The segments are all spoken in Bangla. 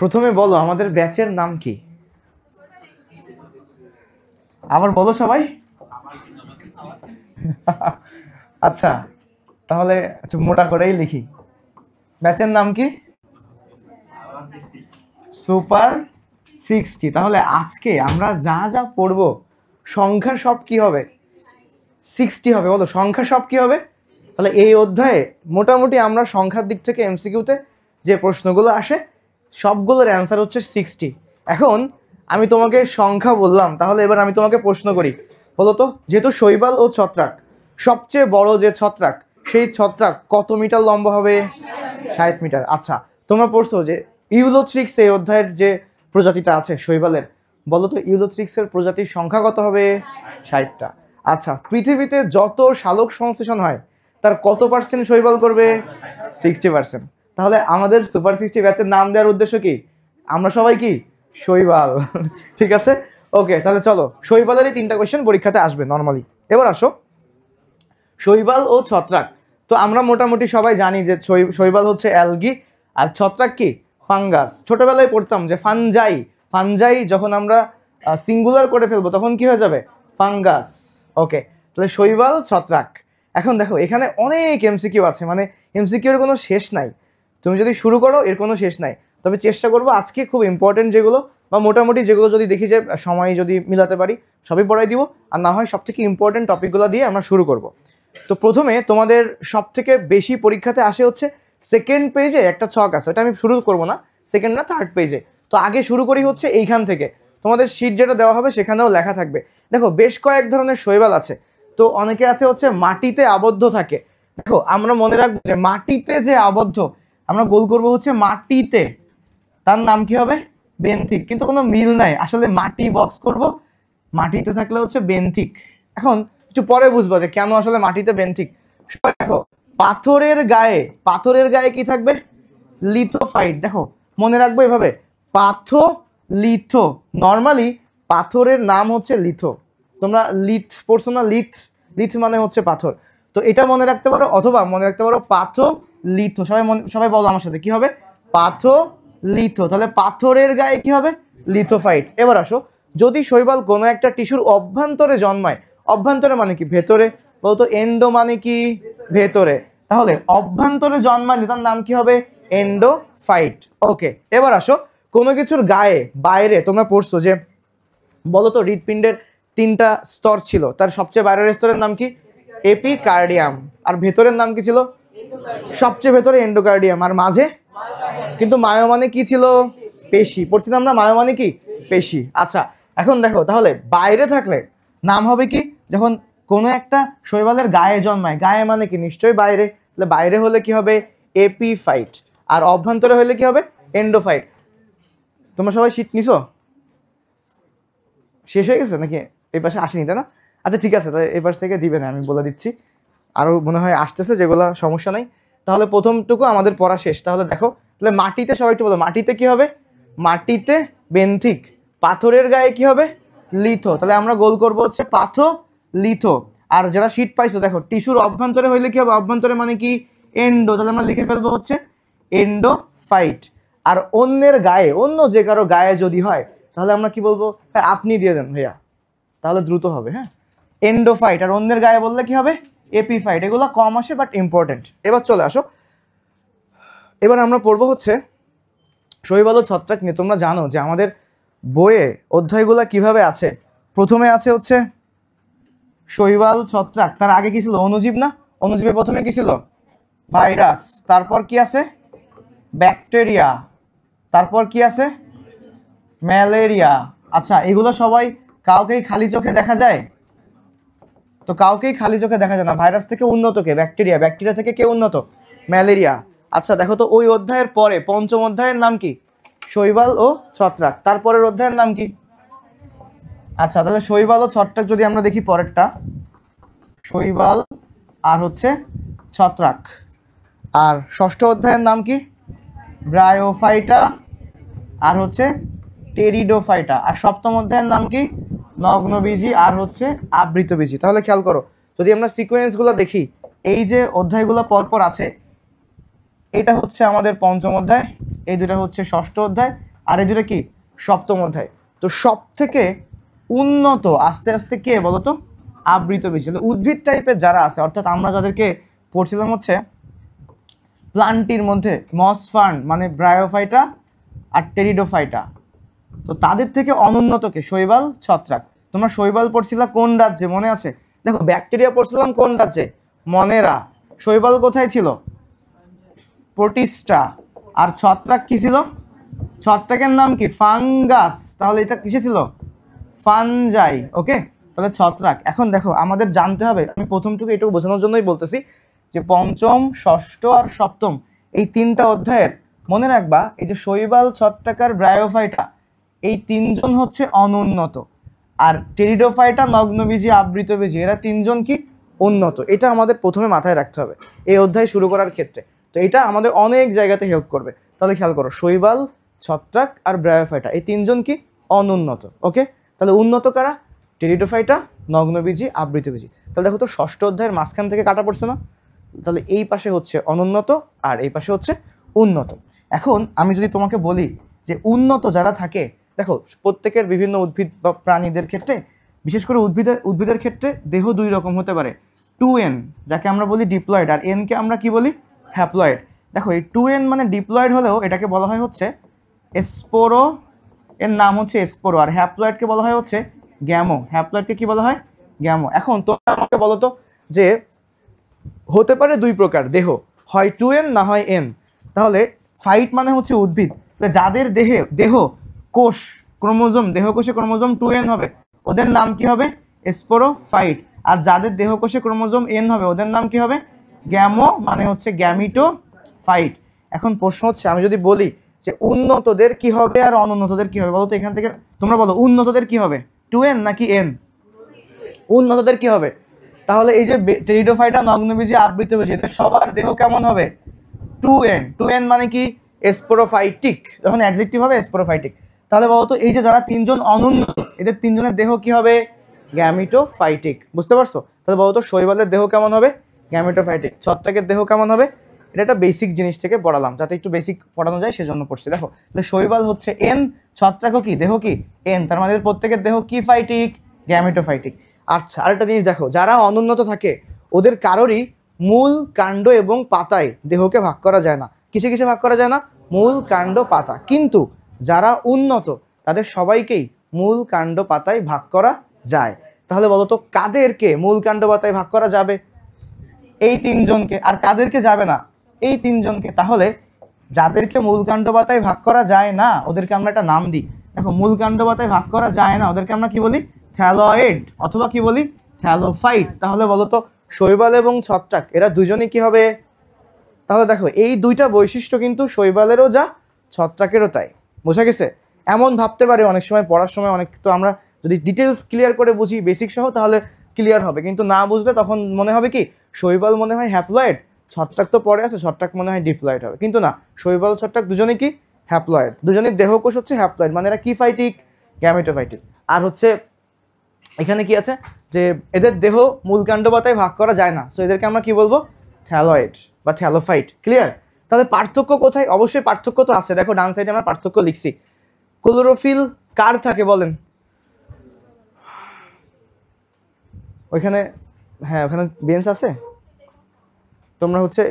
প্রথমে বলো আমাদের ব্যাচের নাম কি? আবার বলো সবাই। আচ্ছা তাহলে মোটা করেই লিখি, ব্যাচের নাম কি? সুপার 60। তাহলে আজকে আমরা যা যা পড়বো সংখ্যা সব কি হবে? 60 হবে। বলো সংখ্যা সব কি হবে? তাহলে এই অধ্যায়ে মোটামুটি আমরা সংখ্যার দিক থেকে এমসিকিউতে যে প্রশ্নগুলো আসে সবগুলোর অ্যান্সার হচ্ছে 60। এখন আমি তোমাকে সংখ্যা বললাম, তাহলে এবার আমি তোমাকে প্রশ্ন করি, বলো তো যেহেতু শৈবাল ও ছত্রাক, সবচেয়ে বড় যে ছত্রাক সেই ছত্রাক কত মিটার লম্বা হবে? 60 মিটার। আচ্ছা তোমরা পড়ছো যে ইউলোথ্রিক্স এই অধ্যায়ের যে প্রজাতিটা আছে শৈবালের, বলো তো ইউলোথ্রিক্সের প্রজাতির সংখ্যা কত হবে? 60টা। আচ্ছা পৃথিবীতে যত শালক সংশ্লেষণ হয় তার কত পার্সেন্ট শৈবাল করবে? 60%। তাহলে আমাদের সুপার 60 ব্যাচের নাম দেওয়ার উদ্দেশ্য কি? আমরা সবাই কি শৈবাল। ঠিক আছে, ওকে। তাহলে চলো, শৈবালেরই 3টা কোয়েশ্চেন পরীক্ষাতে আসবে নর্মালি। এবার আসো শৈবাল ও ছত্রাক। তো আমরা মোটামুটি সবাই জানি যে শৈবাল হচ্ছে অ্যালগি আর ছত্রাক কি ফাঙ্গাস। ছোটবেলায় পড়তাম যে ফানজাই, ফানজাই যখন আমরা সিঙ্গুলার করে ফেলবো তখন কি হয়ে যাবে? ফাঙ্গাস। ওকে, তাহলে শৈবাল ছত্রাক। এখন দেখো এখানে অনেক এমসিকিউ আছে, মানে এমসিকিউ এর কোনো শেষ নাই। তুমি যদি শুরু করো এর কোনো শেষ নাই। তবে চেষ্টা করবো আজকে খুব ইম্পর্টেন্ট যেগুলো বা মোটামুটি যেগুলো যদি দেখি যে সময় যদি মিলাতে পারি সবই পড়াই দিব, আর না হয় সব থেকে ইম্পর্টেন্ট টপিকগুলো দিয়ে আমরা শুরু করব। তো প্রথমে তোমাদের সব থেকে বেশি পরীক্ষাতে আসে হচ্ছে সেকেন্ড পেজে একটা ছক আছে, ওটা আমি শুরু করব না, সেকেন্ড না থার্ড পেজে। তো আগে শুরু করি হচ্ছে এইখান থেকে, তোমাদের শীট যেটা দেওয়া হবে সেখানেও লেখা থাকবে। দেখো বেশ কয়েক ধরনের শৈবাল আছে। তো অনেকে আছে হচ্ছে মাটিতে আবদ্ধ থাকে। দেখো আমরা মনে রাখবো যে মাটিতে যে আবদ্ধ, আমরা গোল করব হচ্ছে মাটিতে, তার নাম কি হবে? বেন্থিক। কিন্তু কোনো মিল নাই, আসলে মাটি বক্স করব, মাটিতে থাকলে হচ্ছে বেন্থিক। এখন একটু পরে বুঝবো যে কেন আসলে মাটিতে বেন্থিক। দেখো পাথরের গায়ে, পাথরের গায়ে কি থাকবে? লিথোফাইট। দেখো মনে রাখবো এভাবে, পাথো লিথো। নর্মালি পাথরের নাম হচ্ছে লিথো। তোমরা লিথ পড়ছো না? লিথ, লিথ মানে হচ্ছে পাথর। তো এটা মনে রাখতে পারো, অথবা মনে রাখতে পারো পাথো লিথো। সবাই বলো আমার সাথে, কি হবে? পাথো লিথো। তাহলে পাথরের গায়ে কি হবে? লিথোফাইট। এবার আসো, যদি শৈবাল কোনো একটা টিস্যুর অভ্যন্তরে জন্মায়, অভ্যন্তরে মানে কি? ভেতরে। বলতো এন্ডো মানে কি? ভেতরে। তাহলে অভ্যন্তরে জন্মালে তার নাম কি হবে? এন্ডোফাইট। ওকে, এবার আসো কোনো কিছুর গায়ে বাইরে, তোমরা পড়ছো যে বলো তো হৃৎপিণ্ডের 3টা স্তর ছিল, তার সবচেয়ে বাইরের স্তরের নাম কি? এপিকার্ডিয়াম। আর ভেতরের নাম কি ছিল? সবচেয়ে ভেতরে এন্ডোকার্ডিয়াম। আর মাঝে কিন্তু মায়ো মানে কি ছিল? পেশি। পড়ছিলাম না মায়ো মানে কি? পেশি। আচ্ছা এখন দেখো তাহলে বাইরে থাকলে নাম হবে কি? যখন কোনো একটা শৈবালের গায়ে জন্মায়, গায়ে মানে কি? নিশ্চয়ই বাইরে। তাহলে বাইরে হলে কি হবে? এপিফাইট। আর অভ্যন্তরে হলে কি হবে? এন্ডোফাইট। তোমরা সবাই শীত নিছো? শেষ হয়ে গেছে নাকি? এই পাশে আসেনি তাই না? আচ্ছা ঠিক আছে, তাহলে এই পাশ থেকে দিবে না, আমি বলে দিচ্ছি। আরও মনে হয় আসতেছে, যেগুলো সমস্যা নাই। তাহলে প্রথমটুকু আমাদের পড়া শেষ। তাহলে দেখো, তাহলে মাটিতে সবাই একটু বলো, মাটিতে কি হবে? মাটিতে বেন্থিক। পাথরের গায়ে কি হবে? লিথো। তাহলে আমরা গোল করব হচ্ছে পাথো লিথো। আর যারা শীট পাইছো দেখো, টিস্যুর অভ্যন্তরে হইলে কি হবে? অভ্যন্তরে মানে কি? এন্ডো। তাহলে আমরা লিখে ফেলবো হচ্ছে এন্ডোফাইট। আর অন্যের গায়ে, অন্য যে কারো গায়ে যদি হয় তাহলে আমরা কি বলবো? হ্যাঁ আপনি দিয়ে দেন ভাইয়া, তাহলে দ্রুত হবে। হ্যাঁ, এন্ডোফাইট। আর অন্যের গায়ে বললে কি হবে? এপিফাইট। এগুলো কম আসে বাট ইম্পর্টেন্ট। এবার চলে আসো, এবার আমরা পড়বো হচ্ছে শৈবাল ও ছত্রাক নিয়ে। তোমরা জানো যে আমাদের বইয়ে অধ্যায়গুলো কিভাবে আছে। প্রথমে আছে হচ্ছে শৈবাল ছত্রাক, তার আগে কি ছিল? অণুজীব না? অণুজীবে প্রথমে কি ছিল? ভাইরাস। তারপর কি আছে? ব্যাকটেরিয়া। তারপর কি আছে? ম্যালেরিয়া। আচ্ছা এগুলো সবাই কাউকেই খালি চোখে দেখা যায়? তো কাউকেই খালি চোখে দেখা যায় না। ভাইরাস থেকে উন্নত কে? ব্যাকটেরিয়া। ব্যাকটেরিয়া থেকে কে উন্নত? ম্যালেরিয়া। আচ্ছা দেখো তো ওই অধ্যায়ের পরে পঞ্চম অধ্যায়ের নাম কি? শৈবাল ও ছত্রাক। তারপরের অধ্যায়ের নাম কি? আচ্ছা তাহলে শৈবাল ও ছত্রাক যদি আমরা দেখি পরেরটা, শৈবাল আর হচ্ছে ছত্রাক। আর ষষ্ঠ অধ্যায়ের নাম কি? ব্রায়োফাইটা আর হচ্ছে টেরিডোফাইটা। আর সপ্তম অধ্যায়ের নাম কি? নগ্নবীজি আর হচ্ছে আবৃতবীজি। তাহলে খেয়াল করো, যদি আমরা সিকোয়েন্সগুলো দেখি, এই যে অধ্যায়গুলো পরপর আছে, এটা হচ্ছে আমাদের পঞ্চম অধ্যায়, এই দুটা হচ্ছে ষষ্ঠ অধ্যায়, আর এই দুটা কি সপ্তম অধ্যায়। তো সব থেকে উন্নত আস্তে আস্তে কে বলতো? আবৃতবীজী। উদ্ভিদ টাইপের যারা আছে, অর্থাৎ আমরা যাদেরকে পড়ছিলাম হচ্ছে প্লান্টির মধ্যে মস ফার্ন মানে ব্রায়োফাইটা আর টেরিডোফাইটা, তো তাদের থেকে অনুন্নতকে শৈবাল ছত্রাক। তোমরা শৈবাল পড়ছিলা কোন রাজ্যে মনে আছে? দেখো ব্যাকটেরিয়া পড়ছিলাম কোন রাজ্যে? মনেরা। শৈবাল কোথায় ছিল? প্রোটিস্টা। আর ছত্রাক কি ছিল? ছত্রাকের নাম কি? ফাঙ্গাস। তাহলে এটা কিসে ছিল? ফানজাই। ওকে, তাহলে ছত্রাক। এখন দেখো আমাদের জানতে হবে, আমি প্রথমটুকু এটুকু বোঝানোর জন্যই বলতেছি যে পঞ্চম, ষষ্ঠ আর সপ্তম এই তিনটা অধ্যায়ের মনে রাখবা, এই যে শৈবাল, ছত্রাক আর ব্রায়োফাইটা, এই তিনজন হচ্ছে অনুন্নত, আর টেরিডোফাইটা, নগ্নবীজী, আবৃতবীজী, এরা তিনজন কি উন্নত। এটা আমাদের প্রথমে মাথায় রাখতে হবে এই অধ্যায় শুরু করার ক্ষেত্রে। তো এটা আমাদের অনেক জায়গাতে হেল্প করবে। তাহলে খেয়াল করো, শৈবাল, ছত্রাক আর ব্রায়োফাইটা এই তিনজন কি অনুন্নত। ওকে, তাহলে উন্নত কারা? টেরিডোফাইটা, নগ্নবীজী, আবৃতবীজী। তাহলে দেখো তো ষষ্ঠ অধ্যায়ের মাঝখান থেকে কাটা পড়ছে না? তাহলে এই পাশে হচ্ছে অনুন্নত আর এই পাশে হচ্ছে উন্নত। এখন আমি যদি তোমাকে বলি যে উন্নত যারা থাকে, দেখো প্রত্যেকের বিভিন্ন উদ্ভিদ বা প্রাণীদের ক্ষেত্রে, বিশেষ করে উদ্ভিদের ক্ষেত্রে দেহ দুই রকম হতে পারে। 2N যাকে আমরা বলি ডিপ্লয়েড, আর N কে আমরা কি বলি? হ্যাপ্লয়েড। দেখো এই 2N মানে ডিপ্লয়েড হলেও এটাকে বলা হয় হচ্ছে স্পোরো, এর নাম হচ্ছে স্পোরো, আর হ্যাপ্লয়েডকে বলা হয় হচ্ছে গ্যামো। হ্যাপ্লয়েডকে কি বলা হয়? গ্যামো। এখন তোমরা আমাকে বলো তো যে হতে পারে দুই প্রকার দেহ, হয় 2N না হয় N। তাহলে ফাইট মানে হচ্ছে উদ্ভিদ, যাদের দেহ কোষ ক্রোমোজোম, দেহকোষে ক্রোমোজোম 2N হবে ওদের নাম কি হবে? স্পোরোফাইট। আর যাদের দেহকোষে ক্রোমোজোম N হবে ওদের নাম কি হবে? গ্যামো, মানে হচ্ছে গ্যামিটোফাইট। এখন প্রশ্ন হচ্ছে, আমি যদি বলি যে উন্নতদের কি হবে আর অনুন্নতদের কি হবে, বলো তো এখান থেকে তোমরা বলো উন্নতদের কি হবে? 2N নাকি N? উন্নতদের কি হবে? তাহলে এই যে টেরিডোফাইটা, নগ্নবীজী, আবৃতবীজী, এদের সবার দেহ কেমন হবে? 2N। 2N মানে কি? স্পোরোফাইটিক। যখন অ্যাডজেক্টিভ হবে স্পোরোফাইটিক। তাহলে বলতো এই যে যারা তিনজন অনুন্নত, এদের তিনজনের দেহ কি হবে? গ্যামিটোফাইটিক। বুঝতে পারছো? তাহলে বলতো শৈবালের দেহ কেমন হবে? গ্যামিটোফাইটিক। ছত্রাকের দেহ কেমন হবে? এটা একটা বেসিক জিনিস থেকে পড়ালাম, যাতে একটু বেসিক পড়ানো যায় সেজন্য পড়ছি। দেখো তাহলে শৈবাল হচ্ছে N, ছত্রাকও কি দেহ কি N, তার মানে প্রত্যেকের দেহ কি ফাইটিক? গ্যামিটোফাইটিক। আচ্ছা, আরেকটা জিনিস দেখো, যারা অনুন্নত থাকে ওদের কারোরই মূল, কাণ্ড এবং পাতায় দেহকে ভাগ করা যায় না। কিসে কিসে ভাগ করা যায় না? মূল, কাণ্ড, পাতা। কিন্তু যারা উন্নত তাদের সবাইকেই মূল, কাণ্ড, পাতায় ভাগ করা যায়। তাহলে বলো তো কাদেরকে মূল, কাণ্ড, পাতায় ভাগ করা যাবে? এই তিনজনকে। আর কাদেরকে যাবে না? এই তিনজনকে। তাহলে যাদেরকে মূল, কাণ্ড, পাতায় ভাগ করা যায় না ওদেরকে আমরা একটা নাম দিই। দেখো মূল, কাণ্ড, পাতায় ভাগ করা যায় না ওদেরকে আমরা কি বলি? থ্যালয়েড, অথবা কি বলি? থ্যালোফাইট। তাহলে বলো তো শৈবাল এবং ছত্রাক এরা দুজনেই কি হবে? তাহলে দেখো এই দুইটা বৈশিষ্ট্য কিন্তু শৈবালেরও যা, ছত্রাকেরও তাই। বোঝা গেছে? এমন ভাবতে পারে অনেক সময় পড়ার সময়, অনেক তো আমরা যদি ডিটেলস ক্লিয়ার করে বুঝি বেসিক সহ তাহলে ক্লিয়ার হবে, কিন্তু না বুঝলে তখন মনে হবে কি শৈবাল মনে হয় হ্যাপ্লয়েড, ছত্রাক তো পরে আছে, ছত্রাক মনে হয় ডিপ্লয়েড হবে। কিন্তু না, শৈবাল ছত্রাক দুজনেই কি হ্যাপ্লয়েড, দুজনের দেহকোষ হচ্ছে হ্যাপ্লয়েড, মানে এরা কি ফাইটিক? গ্যামেটোফাইটিক। আর হচ্ছে এখানে কি আছে যে এদের দেহ মূল, কাণ্ড, পাতায় ভাগ করা যায় না, সো এদেরকে আমরা কি বলবো? থ্যালয়েড বা থ্যালোফাইট। ক্লিয়ার? তাহলে পার্থক্য কোথায়? অবশ্যই পার্থক্য তো আছে। দেখো ডান সাইডে আমরা পার্থক্য লিখছি। ক্লোরোফিল কার থাকে বলেন? ওইখানে, হ্যাঁ ওখানে বেঞ্চ আছে। তোমরা হচ্ছে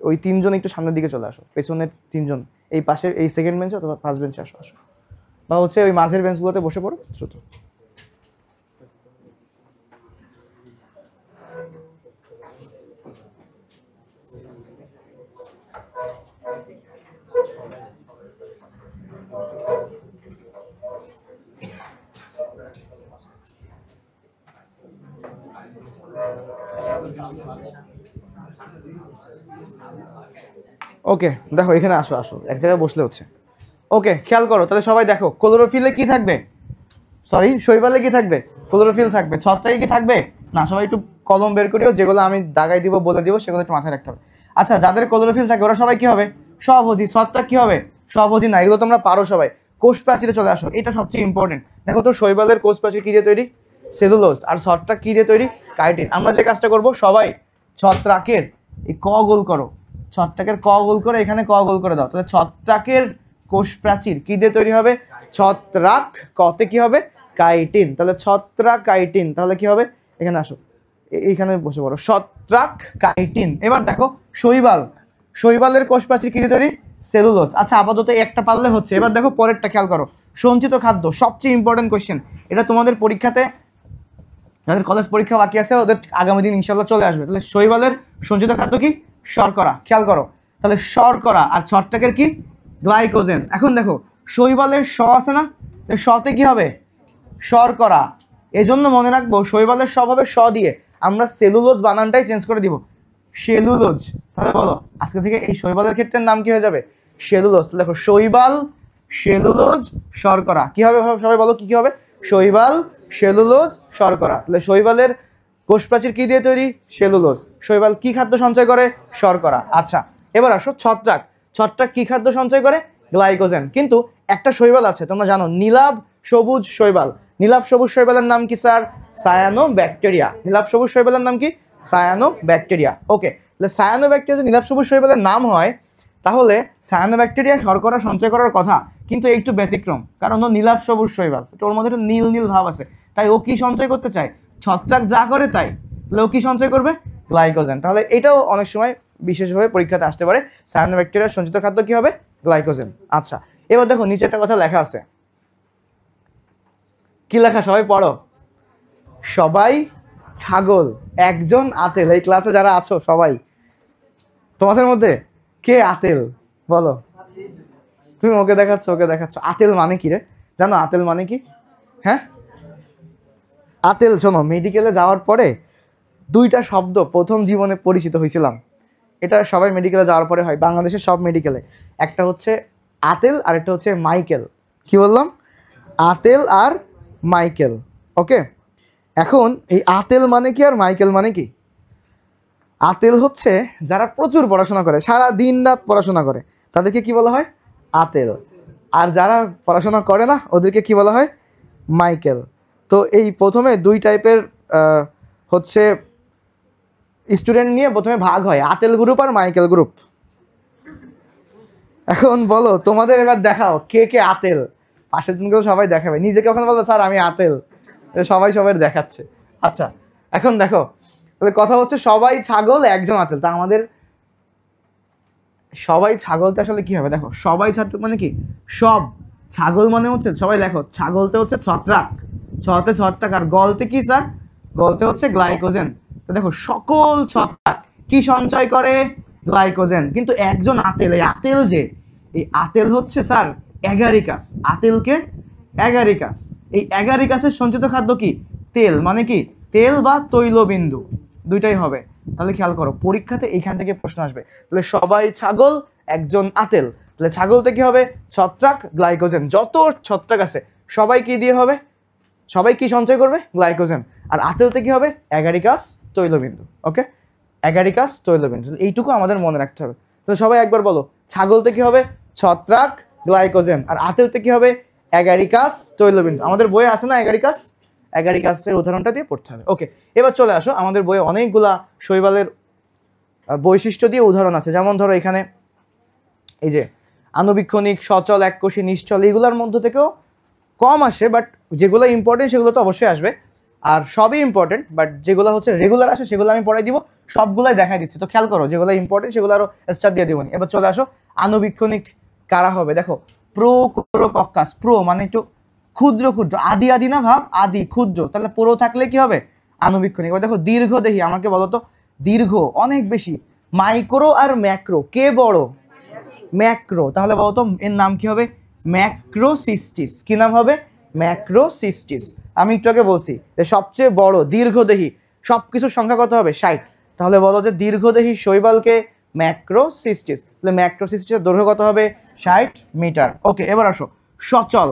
ওই তিনজন একটু সামনের দিকে চলে আসো, পেছনের তিনজন এই পাশে এই সেকেন্ড বেঞ্চে অথবা ফার্স্ট বেঞ্চে আসো আসো, বা হচ্ছে ওই মাঝের বেঞ্চগুলোতে বসে পড়ো দ্রুত। ওকে দেখো এখানে আসো আসো, এক জায়গায় বসলে হচ্ছে। ওকে খেয়াল করো, তাহলে সবাই দেখো ক্লোরোফিলে কি থাকবে? সরি, শৈবালে কি থাকবে? ক্লোরোফিল থাকবে। ছত্রাকে কি থাকবে? না। সবাই একটু কলম বের করিও, যেগুলো আমি দাগাই দিব বলে দিব সেগুলো একটু মাথায় রাখতে হবে। আচ্ছা, যাদের ক্লোরোফিল থাকে ওরা সবাই কি হবে? স্বভোজী। ছত্রাক কি হবে? স্বভোজী না। এগুলো তোমরা পারো সবাই। কোষ প্রাচীরে চলে আসো, এটা সবচেয়ে ইম্পর্টেন্ট। দেখো তো শৈবালের কোষ প্রাচীর কি দিয়ে তৈরি? সেলুলোজ। আর ছত্রাক কি দিয়ে তৈরি? কাইটিন। আমরা যে কাজটা করব সবাই ছত্রাকের এই ক গোল করো, ছত্রাকের ক গোল করে এখানে ক গোল করে দাও, তাহলে ছত্রাকের কোষ প্রাচীর কি দিয়ে তৈরি হবে? ছত্রাক, কতে কি হবে? কাইটিন। তাহলে ছত্রাক কাইটিন, তাহলে কি হবে? এখানে আসো, এইখানে বসে পড়ো, ছত্রাক কাইটিন। এবার দেখো শৈবাল, শৈবালের কোষ প্রাচীর কি দিয়ে তৈরি? সেলুলোজ। আচ্ছা আপাতত একটা পারলে হচ্ছে। এবার দেখো পরেরটা খেয়াল করো, সঞ্চিত খাদ্য, সবচেয়ে ইম্পর্টেন্ট কোয়েশ্চেন। এটা তোমাদের পরীক্ষাতে, যাদের কলেজ পরীক্ষা বাকি আছে ওদের আগামী দিন ইনশাল্লাহ চলে আসবে। তাহলে শৈবালের সঞ্চিত খাদ্য কি? শর্করা। খেয়াল করো, তাহলে শর্করা, আর ছত্রাকের কি? গ্লাইকোজেন। এখন দেখো শৈবালের স আছে না, সতে কি হবে? শর্করা। এজন্য মনে রাখবো শৈবালের সব হবে স দিয়ে, আমরা সেলুলোজ বানানটাই চেঞ্জ করে দিব, সেলুলোজ। তাহলে বলো আজকে থেকে এই শৈবালের ক্ষেত্রের নাম কি হয়ে যাবে? সেলুলোজ। দেখো শৈবাল, সেলুলোজ, শর্করা। কি হবে সবাই বলো, কি কি হবে? শৈবাল, সেলুলোজ, শর্করা। তাহলে শৈবালের কোষ প্রাচীর কি দিয়ে তৈরি? সেলুলোজ। শৈবাল কি খাদ্য সঞ্চয় করে? শর্করা। আচ্ছা এবার আসো ছত্রাক, ছত্রাক কি খাদ্য সঞ্চয় করে? গ্লাইকোজেন। কিন্তু একটা শৈবাল আছে তোমরা জানো, নীলাভ সবুজ শৈবাল। নীলাভ সবুজ শৈবালের নাম কি স্যার? সায়ানোব্যাকটেরিয়া। নীলাভ সবুজ শৈবালের নাম কি? সায়ানোব্যাকটেরিয়া। ওকে, তাহলে সায়ানোব্যাকটেরিয়া নীলাভ সবুজ শৈবালের নাম হয়, তাহলে সায়ানোব্যাকটেরিয়া শর্করা সঞ্চয় করার কথা, কিন্তু একটু ব্যতিক্রম, কারণ ও নীলাভ সবুজ শৈবাল, ওর মধ্যে একটা নীল নীল ভাব আছে, তাই ও কি সঞ্চয় করতে চায়? ছত্রাক যা করে তাই, তাহলে ও কি সঞ্চয় করবে? গ্লাইকোজেন। তাহলে এটাও অনেক সময় বিশেষভাবে পরীক্ষাতে আসতে পারে, সায়ানোব্যাকটেরিয়ার সঞ্চিত খাদ্য কি হবে? গ্লাইকোজেন। আচ্ছা এবার দেখো নিচে একটা কথা লেখা আছে, কি লেখা সবাই পড়ো? সবাই ছাগল, একজন আতেল। এই ক্লাসে যারা আছো সবাই, তোমাদের মধ্যে কে আতেল বলো? তুমি ওকে দেখাচ্ছ, ওকে দেখাচ্ছ। আতেল মানে কি রে? জানো আতেল মানে কি? হ্যাঁ আতেল, শোনো, মেডিকেলে যাওয়ার পরে দুইটা শব্দ প্রথম জীবনে পরিচিত হয়েছিলাম, এটা সবাই মেডিকেলে যাওয়ার পরে হয়, বাংলাদেশের সব মেডিকেলে। একটা হচ্ছে আতেল আর একটা হচ্ছে মাইকেল। কি বললাম? আতেল আর মাইকেল। ওকে, এখন এই আতেল মানে কি আর মাইকেল মানে কি? আতেল হচ্ছে যারা প্রচুর পড়াশোনা করে, সারা দিন রাত পড়াশোনা করে, তাদেরকে কি বলা হয়? আতেল। আর যারা পড়াশোনা করে না ওদেরকে কি বলা হয়? মাইকেল। তো এই প্রথমে দুই টাইপের হচ্ছে স্টুডেন্ট নিয়ে প্রথমে ভাগ হয়, আতেল গ্রুপ আর মাইকেল গ্রুপ। এখন বলো তোমাদের এবার দেখাও কে কে আতেল। পাশের দিনগুলো সবাই দেখাবে, নিজেকে ওখানে বলবো স্যার আমি আতেল, সবাই সবাই দেখাচ্ছে। আচ্ছা এখন দেখো, তাহলে কথা হচ্ছে সবাই ছাগল একজন আতেল। তা আমাদের সবাই ছাগলতে আসলে কি হবে? দেখো সবাই ছাগল মানে কি? সব ছাগল মানে হচ্ছে, সবাই দেখো ছাগলতে হচ্ছে ছত্রাক, ছতে ছত্রাক, আর গলতে কি স্যার? গলতে হচ্ছে গ্লাইকোজেন। তো দেখো সকল ছত্রাক কি সঞ্চয় করে? গ্লাইকোজেন। কিন্তু একজন আতেল, এই আতেল যে, এই আতেল হচ্ছে স্যার অ্যাগারিকাস। আতেলকে অ্যাগারিকাস, এই অ্যাগারিকাসের সঞ্চিত খাদ্য কি? তেল। মানে কি? তেল বা তৈলবিন্দু, দুইটাই হবে। তাহলে খেয়াল করো পরীক্ষাতে এইখান থেকে প্রশ্ন আসবে। তাহলে সবাই ছাগল একজন আতেল, তাহলে ছাগলতে কি হবে? ছত্রাক, গ্লাইকোজেন। যত ছত্রাক আছে সবাই কি দিয়ে হবে? সবাই কি সঞ্চয় করবে? গ্লাইকোজেন। আর আতেলতে কি হবে? অ্যাগারিকাস, তৈলবিন্দু। ওকে, অ্যাগারিকাস, তৈলবিন্দু, এইটুকু আমাদের মনে রাখতে হবে। তাহলে সবাই একবার বলো, ছাগলতে কি হবে? ছত্রাক, গ্লাইকোজেন। আর আতেলতে কি হবে? অ্যাগারিকাস, তৈলবিন্দু। আমাদের বইয়ে আছে না অ্যাগারিকাস? অ্যাগারিকাসের উদাহরণটা দিয়ে পড়তে হবে। ওকে, এবার চলে আসো, আমাদের বইয়ে অনেকগুলা শৈবালের বৈশিষ্ট্য দিয়ে উদাহরণ আছে। যেমন ধরো এখানে এই যে আণুবীক্ষণিক, সচল, এককোষী, নিশ্চল, এইগুলোর মধ্য থেকেও কম আসে, বাট যেগুলো ইম্পর্টেন্ট সেগুলো তো অবশ্যই আসবে। আর সবই ইম্পর্টেন্ট, বাট যেগুলো হচ্ছে রেগুলার আসে সেগুলো আমি পড়াই দিব, সবগুলাই দেখাই দিচ্ছি। তো খেয়াল করো যেগুলো ইম্পর্টেন্ট সেগুলো আরও স্টার দিয়ে দিবনি। এবার চলে আসো আণুবীক্ষণিক কারা হবে। দেখো প্রোকোরোকক্কাস, প্রো মানে একটু ক্ষুদ্র ক্ষুদ্র, আদি আদি না ভাব, আদি ক্ষুদ্র, তাহলে প্রো থাকলে কি হবে? আণুবীক্ষণিক। এবার দেখো দীর্ঘদেহী, আমাকে বলো তো দীর্ঘ অনেক বেশি। মাইক্রো আর ম্যাক্রো, কে বড়? ম্যাক্রো। তাহলে বলো তো এর নাম কি হবে? ম্যাক্রোসিস্টিস। কি নাম হবে? ম্যাক্রোসিস্টিস। আমি একটু আগে বলছি যে সবচেয়ে বড় দীর্ঘদেহী, সব কিছুর সংখ্যা কত হবে? 60। তাহলে বলো যে দীর্ঘদেহী শৈবালকে ম্যাক্রোসিস্টিস। তাহলে ম্যাক্রোসিস্টিসের দৈর্ঘ্য কত হবে? 60 মিটার। ওকে, এবার আসো সচল।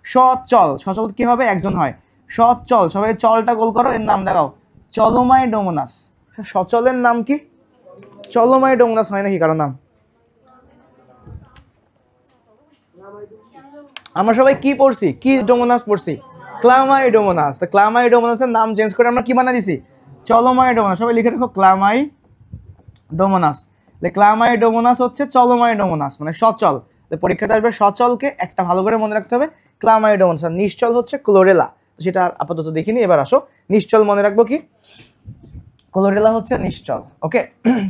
সচল, সচল কি হবে? একজন হয়। সচল, সবাই চলটা গোল করো, এর নাম দেখাও চলোমাইডোমোনাস। সচলের নাম কি? চলোমাইডোমোনাস হয় নাকি কারো নাম? আমরা সবাই কি পড়ছি? কি ডোমোনাস পড়ছি? ক্লামাইডোমোনাস। তো ক্লামাইডোমোনাসের নাম চেঞ্জ করে আমরা কি বানা দিছি? চলোমাইডোমোনাস। সবাই লিখে রাখো ক্লামাইডোমোনাস। ক্লামাইডোমোনাস হচ্ছে চলমাইডোমোনাস, মানে সচল। পরীক্ষাতে আসবে সচলকে একটা ভালো করে মনে রাখতে হবে ক্লামাইডোমোনাস, আর নিশ্চল হচ্ছে ক্লোরেলা। সেটা আপাতত দেখিনি, এবার আসো নিশ্চল মনে রাখবো কি, ক্লোরেলা হচ্ছে নিশ্চল। ওকে,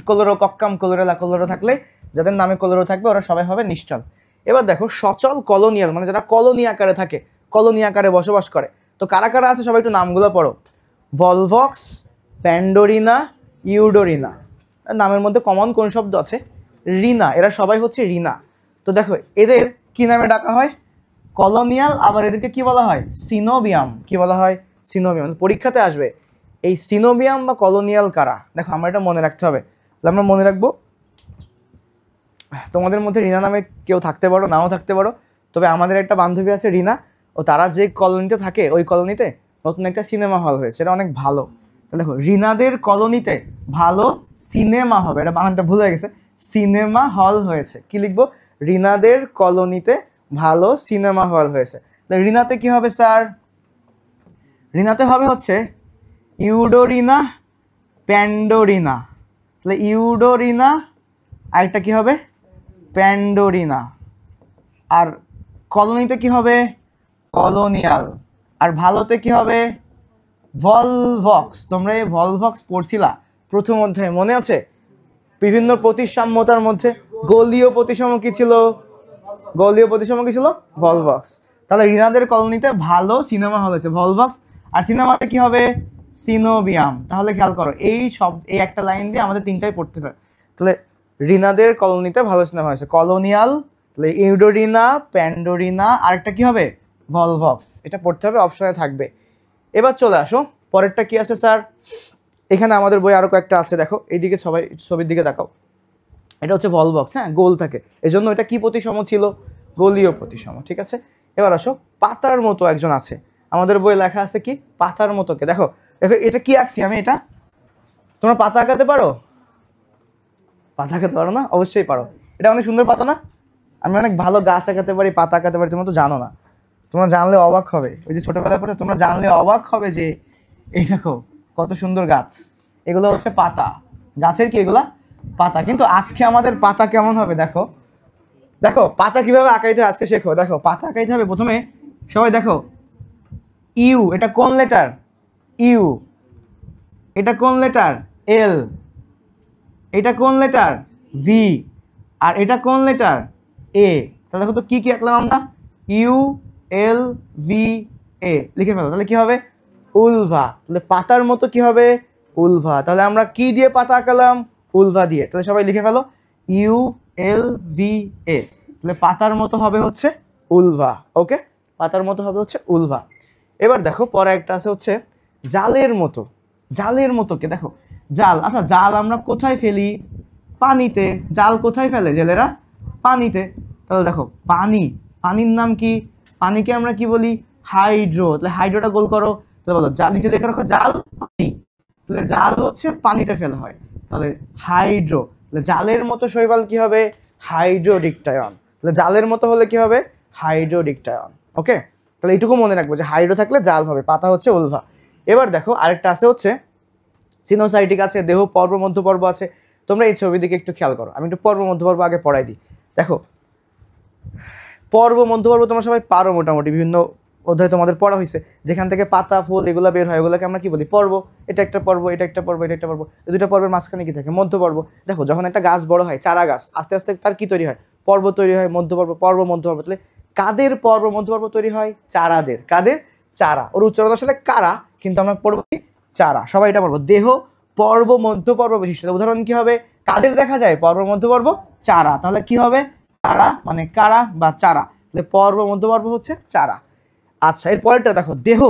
ক্লোরো কক্কাম ক্লোরেলা, ক্লোরো থাকলে যাদের নামে ক্লোরো থাকবে ওরা সবাই হবে নিশ্চল। এবার দেখো সচল কলোনিয়াল, মানে যারা কলোনি আকারে থাকে, কলোনি আকারে বসবাস করে। তো কারা কারা আছে সবাই একটু নামগুলো পড়ো। ভলভক্স, প্যান্ডোরিনা, ইউডোরিনা। নামের মধ্যে কমন কোন শব্দ আছে? রিনা। এরা সবাই হচ্ছে রিনা। তো দেখো এদের কি নামে ডাকা হয়? কলোনিয়াল। আবার এদেরকে কি বলা হয়? সিনোবিয়াম। কি বলা হয়? সিনোবিয়াম। পরীক্ষাতে আসবে এই সিনোবিয়াম বা কলোনিয়াল কারা। দেখো আমরা এটা মনে রাখতে হবে। আমরা মনে রাখবো, তোমাদের মধ্যে রিনা নামে কেউ থাকতে পারো, নাও থাকতে পারো। তবে আমাদের একটা বান্ধবী আছে রিনা, ও তারা যে কলোনিতে থাকে ওই কলোনিতে নতুন একটা সিনেমা হল হয়েছে, এটা অনেক ভালো। দেখো রিনাদের কলোনিতে ভালো সিনেমা হবে, এটা বানানটা ভুল হয়ে গেছে, সিনেমা হল হয়েছে। কি লিখবো? রিনাদের কলোনিতে ভালো সিনেমা হল হয়েছে। রিনাতে কি হবে স্যার? রিনাতে হবে হচ্ছে ইউডোরিনা, প্যান্ডোরিনা। তাহলে ইউডোরিনা, আরেকটা কি হবে? প্যান্ডোরিনা। আর কলোনিতে কি হবে? কলোনিয়াল। আর ভালোতে কি হবে? ভলভক্স। তোমরা এই ভলভক্স পড়ছিলা প্রথম অধ্যায়ে, মনে আছে? বিভিন্ন প্রতিসাম্যতার মধ্যে গোলীয় প্রতিসাম্য কি ছিল? গোলীয় প্রতিসাম্য কি ছিল? ভলভক্স। তাহলে রিনাদের কলোনিতে ভালো সিনেমা হল হয়েছে, ভলভক্স। আর সিনেমাতে কি হবে? সিনোবিয়াম। তাহলে খেয়াল করো এই একটা লাইন দিয়ে আমাদের তিনটাই পড়তে হবে। তাহলে রিনাদের কলোনিতে ভালো সিনেমা হয়েছে, কলোনিয়াল, তাহলে ইউডোরিনা, প্যান্ডোরিনা, আরেকটা কি হবে? ভলভক্স। এটা পড়তে হবে, অপশনে থাকবে। এবার চলে আসো পরেরটা কি আছে স্যার? এখানে আমাদের বই আরো কয়েকটা আছে, দেখো এইদিকে সবাই ছবির দিকে তাকাও। এটা হচ্ছে ভলভক্স, হ্যাঁ, গোল থাকে, এই জন্য এটা কি প্রতিসম ছিল? গোলীয় প্রতিসম। ঠিক আছে, এবার আসো পাতার মতো একজন আছে, আমাদের বই লেখা আছে কি? পাতার মতোকে। দেখো দেখো এটা কি আঁকছি আমি, এটা তোমরা পাতা আঁকাতে পারো? পাতা আঁকাতে পারো না? অবশ্যই পারো। এটা অনেক সুন্দর পাতা না? আমি অনেক ভালো গাছ আঁকাতে পারি, পাতা আঁকাতে পারি, তোমরা তো জানো না। তোমরা জানলে অবাক হবে, ওই যে ছোটবেলায় পড়ে, তোমরা জানলে অবাক হবে যে এই দেখো কত সুন্দর গাছ। এগুলো হচ্ছে পাতা, গাছের কি এগুলা? পাতা। কিন্তু আজকে আমাদের পাতা কেমন হবে দেখো, দেখো পাতা কিভাবে আঁকাইতে হয় আজকে শেখো। দেখো পাতা আঁকাইতে হবে প্রথমে, সবাই দেখো ইউ, এটা কোন লেটার? ইউ। এটা কোন লেটার? এল। এটা কোন লেটার? ভি। আর এটা কোন লেটার? এ। তাহলে দেখো তো কি কি আঁকলাম আমরা? ইউ, এল, ভি, এ লিখে ফেলো। তাহলে কি হবে? উলভা। তাহলে পাতার মতো কি হবে? উলভা। তাহলে আমরা কি দিয়ে পাতা আঁকালাম? উলভা দিয়ে। তাহলে সবাই লিখে ফেলো ইউ, এল, ভি, এ। তাহলে পাতার মতো হবে হচ্ছে উলভা। ওকে, পাতার মতো হবে হচ্ছে উলভা। এবার দেখো পরে একটা আছে হচ্ছে জালের মতো। জালের মতো কে? দেখো জাল। আচ্ছা জাল আমরা কোথায় ফেলি? পানিতে। জাল কোথায় ফেলে জেলেরা? পানিতে। তাহলে দেখো পানি, পানির নাম কি? পানিকে আমরা কি বলি? হাইড্রো। তাহলে হাইড্রোটা গোল করো। তাহলে বলো জাল, নিচে দেখে রাখো জাল পানি। তাহলে জাল হচ্ছে পানিতে ফেলা হয়, তাহলে হাইড্রো। তাহলে জালের মতো শৈবাল কি হবে? হাইড্রোডিকটায়ন। তাহলে জালের মতো হলে কি হবে? হাইড্রোডিকটায়ন। ওকে, তাহলে এইটুকু মনে রাখবো যে হাইড্রো থাকলে জাল হবে, পাতা হচ্ছে উলভা। এবার দেখো আরেকটা আছে হচ্ছে সিনোসাইটিক আছে, দেহ পর্ব মধ্যপর্ব আছে। তোমরা এই ছবির দিকে একটু খেয়াল করো, আমি একটু পর্ব মধ্যপর্ব আগে পড়াই দিই। দেখো পর্ব মধ্যপর্ব তোমরা সবাই পারো মোটামুটি, বিভিন্ন অধ্যায় তোমাদের পড়া হয়েছে, যেখান থেকে পাতা ফুল এগুলো বের হয়, এগুলোকে আমরা কি বলি? পর্ব। এটা একটা পর্ব, এটা একটা পর্ব, এটা একটা পর্ব। এই দুটো পর্বের মাঝখানে কি থাকে? মধ্যপর্ব। দেখো যখন একটা গাছ বড় হয়, চারা গাছ, আস্তে আস্তে তার কি তৈরি হয়? পর্ব তৈরি হয়, মধ্যপর্ব, পর্ব, মধ্যপর্ব। তাহলে কাদের পর্ব মধ্যপর্ব তৈরি হয়? চারাদের। কাদের? চারা। ওর উচ্চারণ আসলে কারা, কিন্তু আমরা পড়বো কি? চারা। সবাই এটা পড়বো, দেহ পর্ব মধ্যপর্ব বিশিষ্ট। উদাহরণ কি হবে? কাদের দেখা যায় পর্ব মধ্যপর্ব? চারা। তাহলে কি হবে? চারা মানে কারা বা চারা। তাহলে পর্ব মধ্যপর্ব হচ্ছে চারা। আচ্ছা এর পরেরটা দেখো, দেহ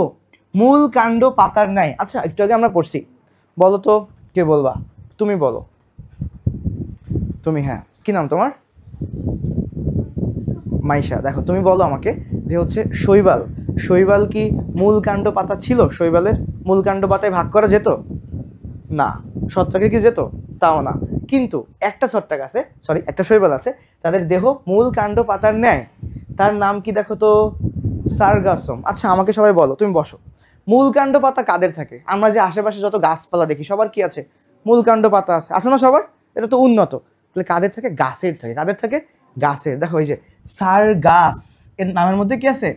মূল কাণ্ড পাতার ন্যায়। আচ্ছা একটু আগে আমরা পড়ছি, বলো তো কে বলবা? তুমি বলো, তুমি। হ্যাঁ, কি নাম তোমার? মাইশা। দেখো তুমি বলো আমাকে যে হচ্ছে শৈবাল, শৈবাল কি মূল কাণ্ড পাতা ছিল? শৈবালের মূল কাণ্ড পাতায় ভাগ করা যেত না। ছত্রাকে কি যেত? তাও না। কিন্তু একটা ছত্রাক আছে, সরি একটা শৈবাল আছে যাদের দেহ মূল কাণ্ড পাতার ন্যায়, তার নাম কি দেখো তো? সার্গাসম। আচ্ছা আমাকে সবাই বলো, তুমি বসো, মূল কাণ্ড পাতা কাদের থাকে? আমরা যে আশেপাশে যত গাছপালা দেখি সবার কি আছে? মূল কাণ্ড পাতা আছে, আছে না সবার? এটা তো উন্নত। তাহলে কাদের থাকে? গাছের থাকে। কাদের থাকে? গাছের। দেখো এই যে সারগাস, এর নামের মধ্যে কি আছে?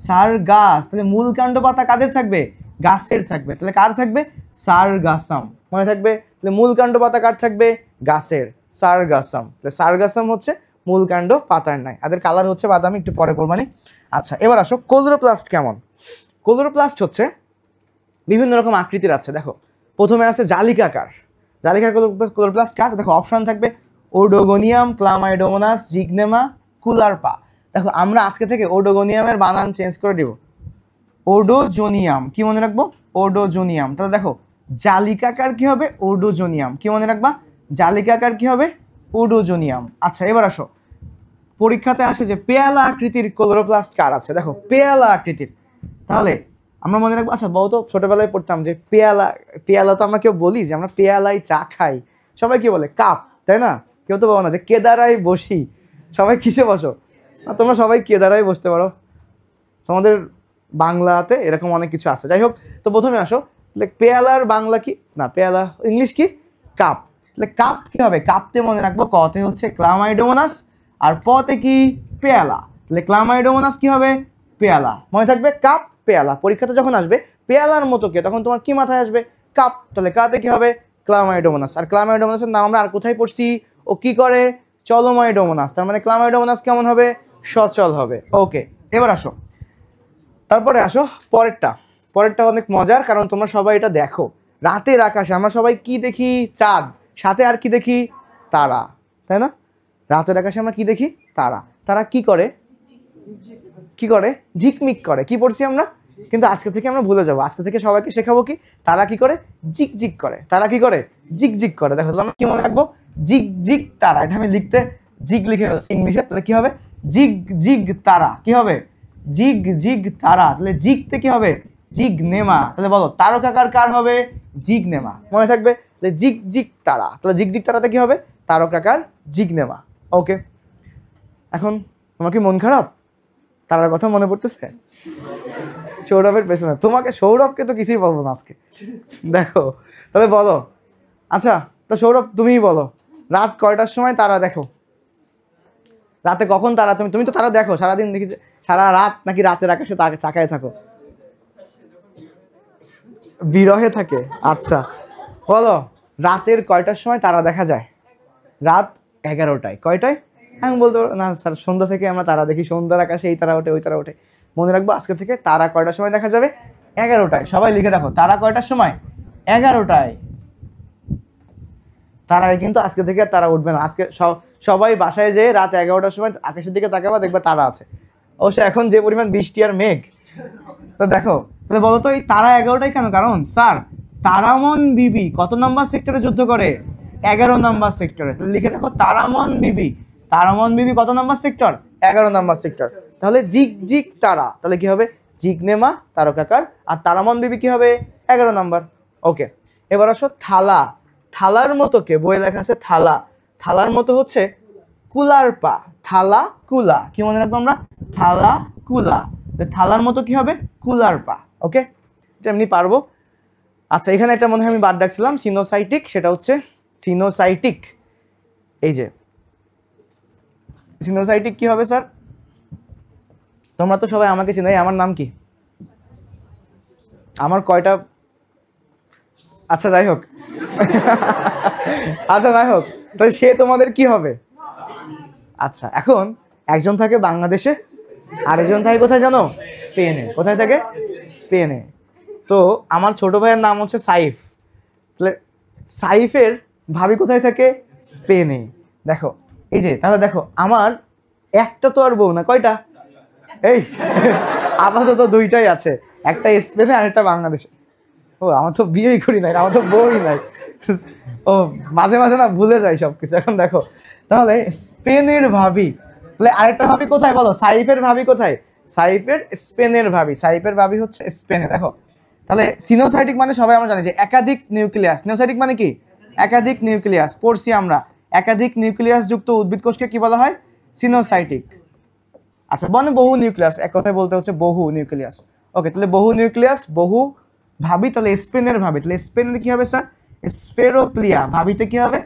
সারগাস। তাহলে মূল কাণ্ড পাতা কাদের থাকবে? গাছের থাকবে। তাহলে কার থাকবে? সারগাসাম। মনে থাকবে? তাহলে মূল কাণ্ড পাতা কার থাকবে? গাছের। সারগাসাম। তাহলে সারগাসাম হচ্ছে মূল কাণ্ড পাতার নাই। এদের কালার হচ্ছে বাদামি, একটু পরে পড়বানি। আচ্ছা, এবার আসো ক্লোরোপ্লাস্ট কেমন। ক্লোরোপ্লাস্ট হচ্ছে বিভিন্ন রকম আকৃতির আছে। দেখো প্রথমে আছে জালিকাকার। জালিকার ক্লোরোপ্লাস্ট কার? দেখো অপশন থাকবে ওডোগোনিয়াম, ক্লামাইডোমোনাস, জিগনেমা, কুলারপা। দেখো আমরা আজকে থেকে ওডোগোনিয়ামের বানান চেঞ্জ করে দিব, ওডোজোনিয়াম। কি মনে রাখবো? ওডোজোনিয়াম। তাহলে দেখো জালিকাকার কি হবে? ওডোজোনিয়াম। কি মনে রাখবা? জালিকাকার কি হবে? ওডোজোনিয়াম। আচ্ছা, এবার আসো পরীক্ষাতে আসে যে পেয়ালা আকৃতির ক্লোরোপ্লাস্ট কার আছে। দেখো পেয়ালা আকৃতির, তাহলে আমরা মনে রাখবো। আচ্ছা বলতো, ছোটবেলায় পড়তাম যে পেয়ালা, পেয়ালা তো আমরা কেউ বলি যে আমরা পেয়ালায় চা খাই, সবাই কি বলে? কাপ, তাই না? কেউ তো বলো না যে কেদারায় বসি। সবাই কিসে বসো? তোমরা সবাই কেদারায় বসতে পারো, তোমাদের বাংলাতে এরকম অনেক কিছু আছে। যাই হোক, তো প্রথমে আসো পেয়ালার বাংলা কি? না, পেয়ালা ইংলিশ কি? কাপ। তাহলে কাপ কি হবে? কাপতে মনে রাখবো কতে হচ্ছে ক্লামাইডোমোনাস, আর পতে কি? পেয়ালা। তাহলে ক্লামাইডোমোনাস কি হবে? পেয়ালা। মনে থাকবে কাপ পেয়ালা। পরীক্ষাতে যখন আসবে পেয়ালার মতো কে, তখন তোমার কি মাথায় আসবে? কাপ। তাহলে কাতে কি হবে? ক্লামাইডোমোনাস। আর ক্লামাইডোমোনাসের নাম আমরা আর কোথায় পড়ছি? ও কি করে? চলমাইডোমোনাস। তার মানে ক্লামাইডোমোনাস কেমন হবে? সচল হবে। ওকে, এবার আসো, তারপরে আসো পরেরটা। পরেরটা অনেক মজার, কারণ তোমরা সবাই এটা দেখো। রাতের আকাশে আমরা সবাই কি দেখি? চাঁদ। সাথে আর কি দেখি? তারা, তাই না? রাতের আকাশে আমরা কি দেখি? তারা। তারা কি করে? কি করে? ঝিকমিক করে। কি পড়ছি আমরা? কিন্তু আজকে থেকে আমরা ভুলে যাবো। আজকে থেকে সবাইকে শেখাবো কি? তারা কি করে? জিক জিক করে। তারা কি করে? জিক জিক করে। দেখো আমরা কি মনে রাখবো? জিক জিক তারা। এটা আমি লিখতে জিগ লিখে ফেলছি ইংলিশে। তাহলে কি হবে? জিগ জিগ তারা। কি হবে? জিগ জিগ তারা। তাহলে জিগতে কি হবে? জিগনেমা। তাহলে বলো তারকাকার কার হবে? জিগনেমা। মনে থাকবে? তাহলে জিগ জিগ তারা। তাহলে জিগ জিগ তারাতে কি হবে? তারকাকার জিগনেমা। ওকে, এখন তোমার কি মন খারাপ? তারার কথা মনে পড়তেছে? সৌরভের পেছনে তোমাকে, সৌরভকে তো কিছুই বলবো না আজকে। দেখো তাহলে বলো। আচ্ছা, তো সৌরভ তুমিই বলো, রাত কয়টার সময় তারা দেখো? রাতে কখন তারা? তুমি তো তারা দেখো সারাদিন, দেখি সারা রাত, নাকি রাতের আকাশে চাকায় থাকো? বিরহে থাকে। আচ্ছা বলো, রাতের কয়টার সময় তারা দেখা যায়? রাত 11টায়। কয়টায়? আমি বলতে পারবো না স্যার, সন্ধ্যা থেকে আমরা তারা দেখি, সন্ধ্যার আকাশে এই তারা ওঠে, ওই তারা ওঠে। মনে রাখবো আজকে থেকে তারা কয়টার সময় দেখা যাবে? 11টায়। সবাই লিখে রাখো, তারা কয়টার সময়? 11টায়। তারাই কিন্তু আজকে থেকে তারা উঠবে না। আজকে সবাই বাসায় যেয়ে রাত 11টার সময় আকাশের দিকে তাকাবা, দেখবে তারা আছে। অবশ্য এখন যে পরিমাণ বৃষ্টি আর মেঘ, তো দেখো তাহলে বলো তো এই তারা 11টায় কেন? কারণ স্যার তারামন বিবি কত নম্বর সেক্টরে যুদ্ধ করে? 11 নম্বর সেক্টরে। লিখে রাখো তারামন বিবি। তারামন বিবি কত নম্বর সেক্টর? 11 নম্বর সেক্টর। তাহলে জিগ জিগ তারা, তাহলে কি হবে? জিগনেমা তারকাকার। আর তারামন বিবি কি হবে? 11 নম্বর। ওকে, এবার আসো থালা। থালার মতো কে? বই লেখা আছে থালা। থালার মতো হচ্ছে কুলারপা। থালা কুলা। কি মনে রাখবো আমরা? থালা কুলা। থালার মতো কি হবে? কুলারপা। ওকে, এটা এমনি পারবো। আচ্ছা, এখানে একটা মনে হয় আমি বাদ ডাকছিলাম, সিনোসাইটিক। সেটা হচ্ছে সিনোসাইটিক। এই যে সিনোসাইটিক কি হবে স্যার? তোমরা তো সবাই আমাকে চিনো, আমার নাম কি? আমার কয়টা? আচ্ছা যাই হোক। আচ্ছা যাই হোক, তাহলে সে তোমাদের কি হবে? আচ্ছা, এখন একজন থাকে বাংলাদেশে, আরেকজন থাকে কোথায় জানো? স্পেনে। কোথায় থাকে? স্পেনে। তো আমার ছোট ভাইয়ের নাম হচ্ছে সাইফ। তাহলে সাইফের ভাবি কোথায় থাকে? স্পেনে। দেখো এই যে, তাহলে দেখো আমার একটা তো আর বউ না, কয়টা? এই আপাতত দুইটাই আছে, একটা স্পেনে আর একটা বাংলাদেশে। ও আমার তো বিয়েই করি নাই, আমার তো বউই নাই। ও মাঝে মাঝে না ভুলে যাই সবকিছু। এখন দেখো তাহলে স্পেনের ভাবি, তাহলে আরেকটা ভাবি কোথায় বলো? সাইফের ভাবি কোথায়? সাইফের স্পেনের ভাবি। সাইফের ভাবি হচ্ছে স্পেনে। দেখো তাহলে সিনোসাইটিক মানে সবাই আমরা জানি যে একাধিক নিউক্লিয়াস। সিনোসাইটিক মানে কি? একাধিক নিউক্লিয়াস। পড়ছি আমরা, একাধিক নিউক্লিয়াস যুক্ত উদ্ভিদ কোষকে কি বলা হয়? সিনোসাইটিক। আচ্ছা, মানে বহু নিউক্লিয়াস, এক কথায় বলতে হচ্ছে বহু নিউক্লিয়াস। ওকে, তাহলে বহু নিউক্লিয়াস, বহু ভাবি। তাহলে স্পেনের ভাবি, তাহলে স্পেনের কি হবে স্যার? স্ফেরোপ্লিয়া। ভাবিতে কি হবে?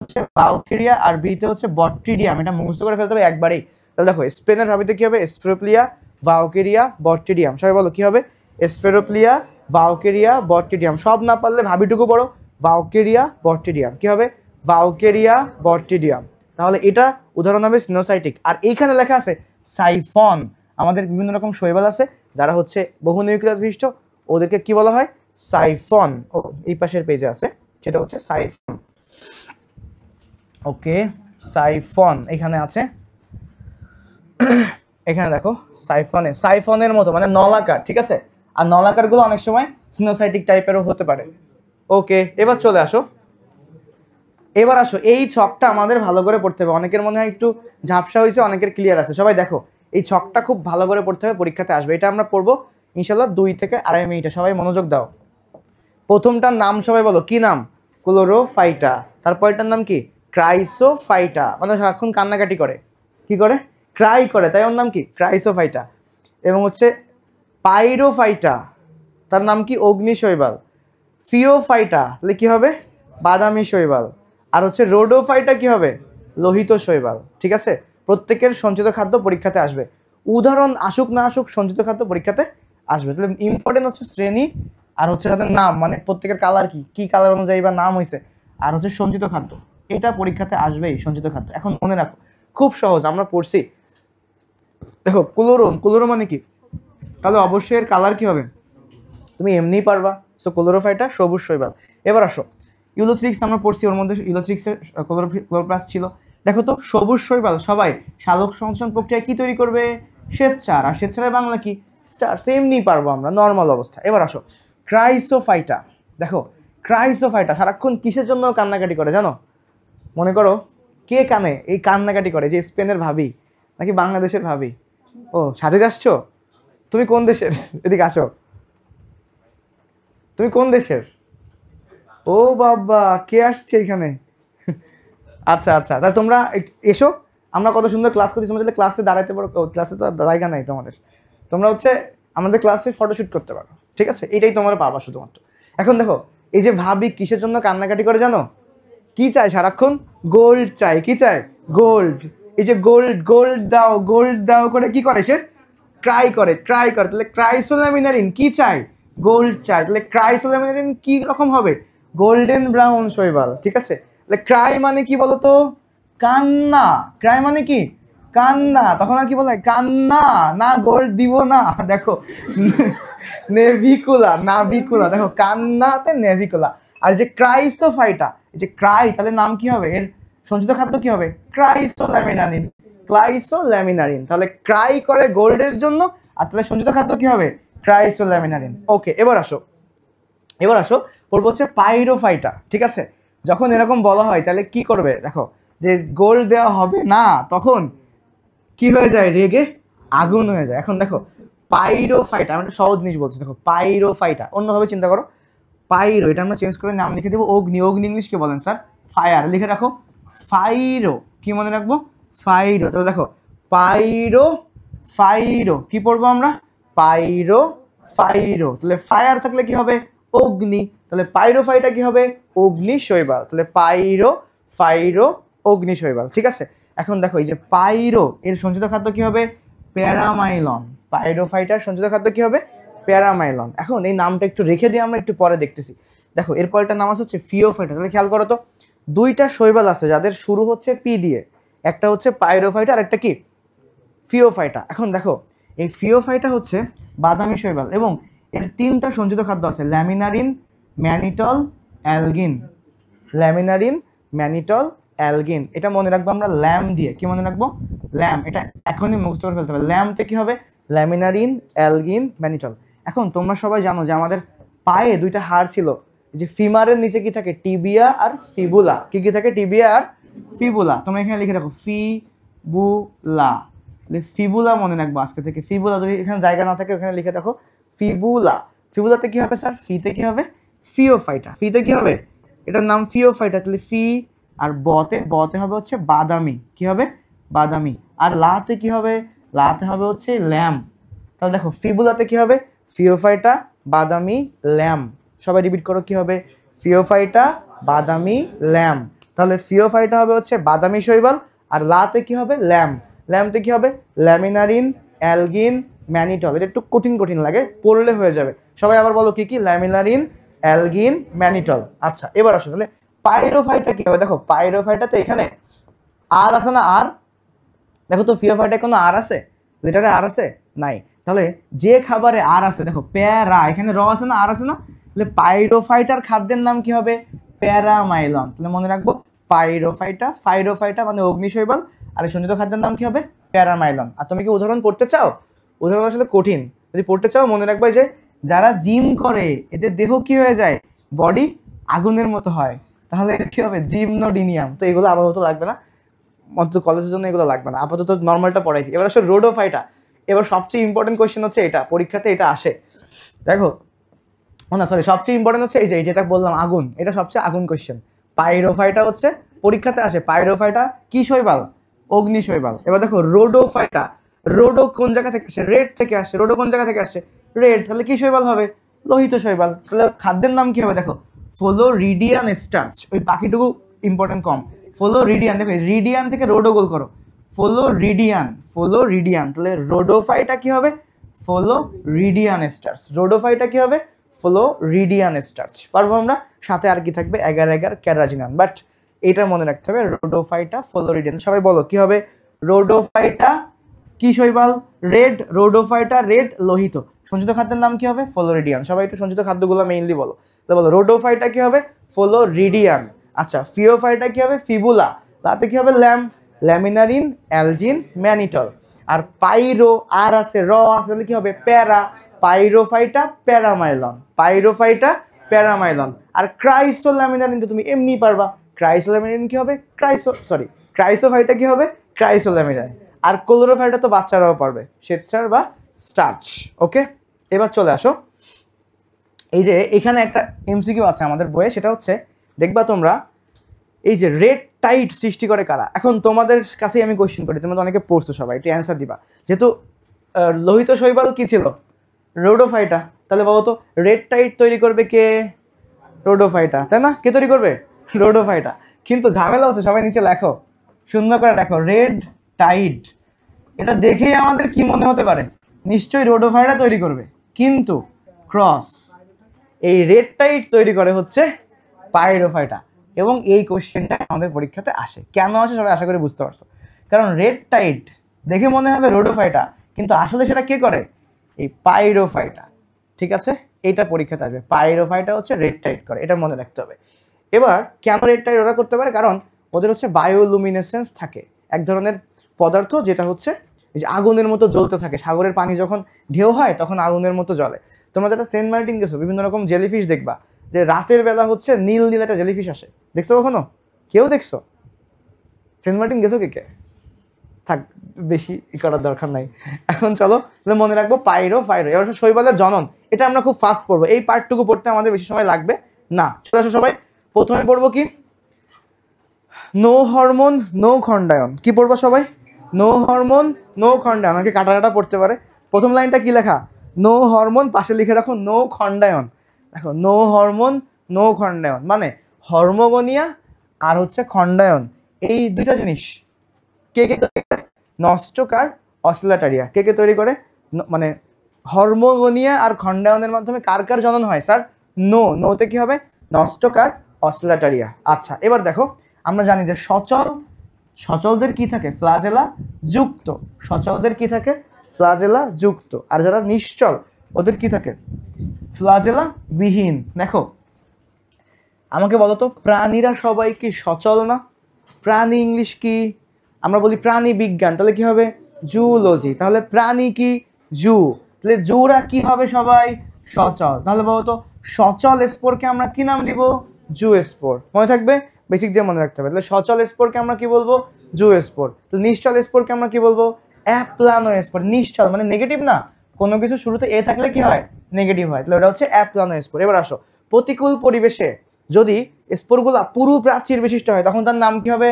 হচ্ছে ভালকেরিয়া আর বিতে হচ্ছে বট্রিডিয়াম। এটা মুখস্থ করে ফেলতে হবে একবারেই। তাহলে দেখো স্পেনের ভাবিতে কি হবে? স্পেরোপ্লিয়া, ভালকেরিয়া, বট্রিডিয়াম। সবাই বলো কি হবে? স্পেরোপ্লিয়া, ভালকেরিয়া, বট্রিডিয়াম। সব না পারলে ভাবিটুকু পড়ো, ভালকেরিয়া, বট্রিডিয়াম। কি হবে? ভালকেরিয়া, বট্রিডিয়াম। তাহলে এটা উদাহরণ হবে সিনোসাইটিক। আর এইখানে লেখা আছে সাইফন। আমাদের বিভিন্ন রকম শৈবাল আছে যারা হচ্ছে বহু নিউক্লিয়াস বিশিষ্ট, ওদেরকে কি বলা হয়? সাইফন। ও এই পাশের পেজে আছে, সেটা হচ্ছে সাইফন। ওকে, সাইফন এখানে আছে। এখানে দেখো সাইফনের মতো মানে নলাকার, ঠিক আছে? আর নলাকারগুলো অনেক সময় সিনোসাইটিক টাইপেরও হতে পারে। ওকে, এবার চলে আসো। এই ছকটা আমাদের ভালো করে পড়তে হবে। অনেকের মনে হয় একটু ঝাপসা হয়েছে, অনেকের ক্লিয়ার আছে। সবাই দেখো, এই ছকটা খুব ভালো করে পড়তে হবে, পরীক্ষাতে আসবে। এটা আমরা পড়বো ইনশাল্লাহ 2 থেকে 2.5 মিনিটে। সবাই মনোযোগ দাও। প্রথমটার নাম সবাই বলো, কি নাম? ক্লোরোফাইটা। তারপরটার নাম কি? ক্রাইসোফাইটা। মানে সারাক্ষণ কান্নাকাটি করে, কি করে? ক্রাই করে, তাই ওর নাম কি? ক্রাইসোফাইটা। এবং হচ্ছে পাইরোফাইটা, তার নাম কি? অগ্নিশৈবাল। ফিওফাইটা তাহলে কি হবে? বাদামি শৈবাল। আর হচ্ছে রোডোফাইটা কি হবে? লোহিত শৈবাল। ঠিক আছে? প্রত্যেকের সঞ্চিত খাদ্য পরীক্ষাতে আসবে। উদাহরণ আসুক না আসুক, সঞ্চিত খাদ্য পরীক্ষাতে আসবে। তাহলে ইম্পর্টেন্ট হচ্ছে শ্রেণী, আর হচ্ছে তাদের নাম, মানে প্রত্যেকের কালার কি, কি কালার অনুযায়ী বা নাম হয়েছে, আর হচ্ছে সঞ্চিত খাদ্য। এটা পরীক্ষাতে আসবেই, সঞ্চিত খাদ্য। এখন মনে রাখো, খুব সহজ, আমরা পড়ছি। দেখো ক্লোরো মানে কি? তাহলে অবশ্যই এর কালার কি হবে? তুমি এমনিই পারবা। সো ক্লোরোফাইটা সবুজ শৈবাল। এবার আসো, ইউলোথ্রিক্স আমরা পড়ছি, ওর মধ্যে ইউলোথ্রিক্সের ক্লোরোপ্লাস্ট ছিল। দেখো তো, সবুজ শৈবাল সবাই সালোক সংশ্লেষণ প্রক্রিয়ায় কি তৈরি করবে? শ্বেতসার। আর শ্বেতসারের বাংলা কি? স্টার্চ। এমনিই পারবো আমরা, নর্মাল অবস্থা। এবার আসো ক্রাইসোফাইটা। দেখো ক্রাইসোফাইটা সারাক্ষণ কিসের জন্য কান্নাকাটি করে জানো? মনে করো, কে কানে এই কান্নাকাটি করে? যে স্পেনের ভাবি নাকি বাংলাদেশের ভাবি? ও, সাজে আসছো? তুমি কোন দেশের? এদিকে আসো। তুমি কোন দেশের? ও বাবা, কে আসছে এখানে? আচ্ছা আচ্ছা, তাহলে তোমরা এসো। আমরা কত সুন্দর ক্লাস করছি, তোমরা ক্লাসে দাঁড়াইতে পারো। ক্লাসে তো জায়গা নাই তোমাদের, তোমরা হচ্ছে আমাদের ক্লাসে ফটোশুট করতে পারো। ঠিক আছে? এটাই তোমরা পাবা শুধুমাত্র। এখন দেখো, এই যে ভাবি কিসের জন্য কান্নাকাটি করে জানো? কি চাই সারাক্ষণ? গোল্ড চাই। কি চাই? গোল্ড। এই যে গোল্ড দাও, গোল্ড দাও করে কি করে সে? ক্রাই করে। তাহলে ক্রাইসোল্যামিনারিন কি চাই? গোল্ড চাই। তাহলে ক্রাইসোল্যামিনারিন কি রকম হবে? গোল্ডেন ব্রাউন শৈবাল। ঠিক আছে? তাহলে ক্রাই মানে কি বলতো? কান্না। ক্রাই মানে কি? কান্না। তখন আর কি বলে? কান্না না, গোল্ড দিব না। দেখো নাভিকুলা। দেখো কান্নাতে নেভিকুলা। আর যে ক্রাইসোফাইটা, এই যে ক্রাই, তাহলে নাম কি হবে? এর সঞ্চিত খাদ্য কি হবে? ক্রাইসোল্যামিনারিন। তাহলে ক্রাই করে গোল্ডের জন্য, আর তাহলে সঞ্চিত খাদ্য কি হবে? ক্রাইসোল্যামিনারিন। ওকে, এবার আসো পড়বো হচ্ছে পাইরোফাইটা। ঠিক আছে? যখন এরকম বলা হয় তাহলে কি করবে? দেখো, যে গোল্ড দেওয়া হবে না, তখন কি হয়ে যায়? রেগে আগুন হয়ে যায়। এখন দেখো পাইরোফাইটা, আমি একটা সহজ জিনিস বলছি। দেখো পাইরোফাইটা অন্যভাবে চিন্তা করো। পাইরো, এটা আমরা চেঞ্জ করে নাম লিখে দেবো অগ্নি। ইংলিশ কি বলেন স্যার? ফায়ার। লিখে রাখো ফাইরো। কি মনে রাখবো? ফাইরো। তাহলে দেখো ফাইরো কি পড়বো আমরা? ফাইরো। তাহলে ফায়ার থাকলে কি হবে? অগ্নি। তাহলে পাইরোফাইটা কি হবে? অগ্নি শৈবাল। তাহলে ফাইরো অগ্নি শৈবাল। ঠিক আছে? এখন দেখো, এই যে পাইরো, এর সঞ্চিত খাদ্য কি হবে? প্যারামাইলন। পাইরোফাইটার সঞ্চিত খাদ্য কি হবে? প্যারামাইলন। এখন এই নামটা একটু রেখে দিয়ে আমরা একটু পরে দেখতেছি। দেখো এরপরটা নাম হচ্ছে ফিওফাইটা। তাহলে খেয়াল করো তো, 2টা শৈবাল আছে যাদের শুরু হচ্ছে পি দিয়ে। একটা হচ্ছে পাইরোফাইটা আর একটা কি? ফিওফাইটা। এখন দেখো, এই ফিওফাইটা হচ্ছে বাদামি শৈবাল এবং এর 3টা সঞ্চিত খাদ্য আছে, ল্যামিনারিন, ম্যানিটল, এটা মনে রাখবো আমরা ল্যাম দিয়ে। কি মনে রাখবো? ল্যাম। এটা এখনই মুখস্থ করে ফেলতে হবে। ল্যামতে কি হবে? Laminarin, অ্যালগিন, mannitol. এখন তোমরা সবাই জানো যে আমাদের পায়ে 2টা হাড় ছিল, যে ফিমারের নিচে কি থাকে? টিবিয়া আর ফিবুলা। কি থাকে? টিবিয়া আর ফিবুলা। তোমরা এখানে লিখে রাখো ফিবুলা। ফিবুলা মনে রাখবো আজকে থেকে। ফিবুলা, যদি এখানে জায়গা না থাকে ওখানে লিখে রাখো ফিবুলাতে কি হবে স্যার? ফিতে কি হবে? ফিওফাইটা। ফিতে কি হবে? এটার নাম ফিওফাইটা। তাহলে ফি আর বতে হবে হচ্ছে বাদামি। কি হবে? বাদামি। আর লাতে কি হবে? লাতে হবে হচ্ছে ল্যাম। তাহলে দেখো ফিবুলাতে কি হবে? ফিওফাইটা, বাদামি, ল্যাম। সবাই রিপিট করো, কি হবে? ফিওফাইটা, বাদামি, ল্যাম। তাহলে ফিওফাইটা হবে হচ্ছে বাদামি শৈবাল, আর লাতে কি হবে ল্যাম, ল্যামতে কি হবে ল্যামিনারিন, অ্যালগিন, ম্যানিটল। এটা একটু কঠিন কঠিন লাগে, পড়লে হয়ে যাবে। সবাই আবার বলো কি কি, ল্যামিনারিন, অ্যালগিন, ম্যানিটল। আচ্ছা এবার আসো তাহলে পাইরোফাইটা কি হবে। দেখো পাইরোফাইটাতে এখানে আর আছে না, আর দেখো তো ফিওফাইটায় কোনো আর আছে, লেটারে আর আছে নাই। তাহলে যে খাবারে আর আছে, দেখো প্যারা, এখানে র আছে না, আর আছে না, তাহলে পাইরোফাইটার খাদ্যের নাম কি হবে প্যারামাইলন। তাহলে মনে রাখবো পাইরোফাইটা, ফাইরোফাইটা মানে অগ্নিশৈবাল, আর এই সঞ্চিত খাদ্যের নাম কি হবে প্যারামাইলন। আর তুমি কি উদাহরণ পড়তে চাও? উদাহরণ আসলে কঠিন, যদি পড়তে চাও মনে রাখবে যে যারা জিম করে এদের দেহ কি হয়ে যায়, বডি আগুনের মতো হয়, তাহলে কি হবে জিমনোডিনিয়াম। তো এগুলো আপাতত লাগবে না, অন্তত কলেজের জন্য এগুলো লাগবে না, আপাতত নর্মালটা পড়াই দিই। এবার আসলে রোডোফাইটা, এবার সবচেয়ে ইম্পর্টেন্ট কোয়েশ্চেন হচ্ছে এটা, পরীক্ষাতে এটা আসে। দেখো না সরি, সবচেয়ে ইম্পর্টেন্ট হচ্ছে এই যে যেটা বললাম আগুন, এটা সবচেয়ে আগুন কোয়েশ্চেন। পাইরোফাইটা হচ্ছে পরীক্ষাতে আসে, পাইরোফাইটা কি শৈবাল, অগ্নি শৈবাল। এবার দেখো রোডোফাইটা, রোডো কোন জায়গা থেকে আসে, রেড থেকে আসে, রোডো কোন জায়গা থেকে আসছে রেড, তাহলে কি শৈবাল হবে লোহিত শৈবাল। তাহলে খাদ্যের নাম কি হবে, দেখো ফ্লোরিডিয়ান স্টার্চ, ওই বাকিটুকু ইম্পর্টেন্ট কম। ফ্লোরিডিয়ান, দেখো রিডিয়ান থেকে রোডো গোল করো, ফ্লোরিডিয়ান, ফ্লোরিডিয়ান, তাহলে রোডোফাইটা কি হবে ফ্লোরিডিয়ান স্টার্চ, রোডোফাইটা কি হবে ফ্লোরিডিয়ান স্টার্চ। পারবো আমরা, সাথে আর কি থাকবে এগার এগার ক্যারাজিনান, বাট এটা মনে রাখতে হবে রোডোফাইটা ফ্লোরিডিয়ান। সবাই বলো কি হবে, রোডোফাইটা কি শৈবাল রেড, রোডোফাইটা রেড লোহিত, সঞ্চিত খাদ্যের নাম কি হবে ফ্লোরিডিয়ান। সবাই একটু সঞ্চিত খাদ্যগুলো মেইনলি বলো, তো বলো রোডোফাইটা কি হবে ফ্লোরিডিয়ান। আচ্ছা ফিওফাইটা কি হবে ফিবুলা, তাতে কি হবে ল্যাম, ল্যামিনারিন, অ্যালজিন, ম্যানিটল। আর পাইরো আর আছে র আসলে কি হবে প্যারা, পাইরোফাইটা প্যারামাইলন, পাইরোফাইটা প্যারামাইলন। আর ক্রাইসোল্যামিনারিন তো তুমি এমনি পারবা, ক্রাইসোল্যামিনারিন কি হবে ক্রাইসোফাইটা কি হবে ক্রাইসোল্যামিনারিন। আর ক্লোরোফাইটা তো বাচ্চারাও পারবে, শ্বেতসার বা স্টার্চ। ওকে এবার চলে আসো, এই যে এখানে একটা এমসিকিউ আছে আমাদের বইয়ে, সেটা হচ্ছে দেখবা তোমরা এই যে রেড টাইড সৃষ্টি করে কারা। এখন তোমাদের কাছেই আমি কোয়েশ্চেন করি, তোমরা তো অনেকে পড়ছো, সবাই একটু অ্যান্সার দিবা। যেহেতু লোহিত শৈবাল কি ছিল রোডোফাইটা, তাহলে বলো তো রেড টাইড তৈরি করবে কে রোডোফাইটা, তাই না, কে তৈরি করবে রোডোফাইটা। কিন্তু ঝামেলা হচ্ছে, সবাই নিচে লেখো, সুন্দর করে লেখো রেড টাইড, এটা দেখেই আমাদের কি মনে হতে পারে নিশ্চয়ই রোডোফাইটা তৈরি করবে, কিন্তু ক্রস এই রেড টাইড তৈরি করে হচ্ছে পাইরোফাইটা। এবং এই কোশ্চেনটা আমাদের পরীক্ষাতে আসে, কেন আসে সবাই আশা করি বুঝতে পারছো। কারণ রেড টাইড দেখে মনে হবে রোডোফাইটা, কিন্তু আসলে সেটা কে করে এই পাইরোফাইটা। ঠিক আছে, এইটা পরীক্ষাতে আসবে, পাইরোফাইটা হচ্ছে রেড টাইড করে, এটা মনে রাখতে হবে। এবার কেন রেড টাইড ওরা করতে পারে, কারণ ওদের হচ্ছে বায়োলুমিনেসেন্স থাকে, এক ধরনের পদার্থ যেটা হচ্ছে এই যে আগুনের মতো জ্বলতে থাকে। সাগরের পানি যখন ঢেউ হয় তখন আগুনের মতো জ্বলে। তোমরা যারা সেন্ট মার্টিন গেছো বিভিন্ন রকম জেলিফিশ দেখবা, যে রাতের বেলা হচ্ছে নীল নীল একটা জেলিফিশ আসে, দেখছো কখনো, কেউ দেখছো সেন্ট মার্টিন গেছো কে কে, থাক বেশি করার দরকার নাই। এখন চলো মনে রাখবো পাইরো ফাইরো, এবার শৈবালের জনন, এটা আমরা খুব ফাস্ট পড়বো, এই পার্টটুকু পড়তে আমাদের বেশি সময় লাগবে না। চলে আসো সবাই, প্রথমে পড়বো কি নো হরমোন নো খণ্ডায়ন। কি পড়বো সবাই, নো হরমোন নো খণ্ডায়ন। আমাকে কাটা কাটা পড়তে পারে। প্রথম লাইনটা কি লেখা, নো হরমোন, পাশে লিখে রাখো নো খণ্ডায়ন। দেখো নো হরমোন নো খণ্ডায়ন মানে হরমোগনিয়া আর হচ্ছে খণ্ডায়ন, এই দুইটা জিনিস কে কে তৈরি করে, নস্টকার অসিলেটারিয়া। কে কে তৈরি করে, মানে হরমোগনিয়া আর খণ্ডায়নের মাধ্যমে কার কার জনন হয় স্যার, নোতে কি হবে নস্টকার অসিলেটারিয়া। আচ্ছা এবার দেখো, আমরা জানি যে সচলদের কি থাকে ফ্লাজেলা যুক্ত, সচলদের কি থাকে ফ্লাজেলা যুক্ত, আর যারা নিশ্চল ওদের কি থাকে ফ্লাজেলা বিহীন। দেখো আমাকে বলো তো প্রাণীরা সবাই কি সচল না, প্রাণী ইংলিশ কি, আমরা বলি প্রাণী বিজ্ঞান, তাহলে কি হবে জুলজি, তাহলে প্রাণী কি জু, তাহলে জুরা কি হবে সবাই সচল। তাহলে বলো তো সচল স্পোরকে আমরা কি নাম দিব জু স্পোর, মনে থাকবে বেসিক দিয়ে মনে রাখতে হবে। তাহলে সচল স্পোরকে আমরা কি বলবো জু স্পোর, তাহলে নিশ্চল স্পোরকে আমরা কি বলবো অ্যাপ্লানো স্পোর। নিশ্চল মানে নেগেটিভ না, কোনো কিছু শুরুতে এ থাকলে কি হয় নেগেটিভ হয়, তাহলে ওটা হচ্ছে অ্যাপ্লানো স্পোর। এবার আসো, প্রতিকূল পরিবেশে যদি স্পোরগুলা পুরু প্রাচীর বিশিষ্ট হয় তখন তার নাম কি হবে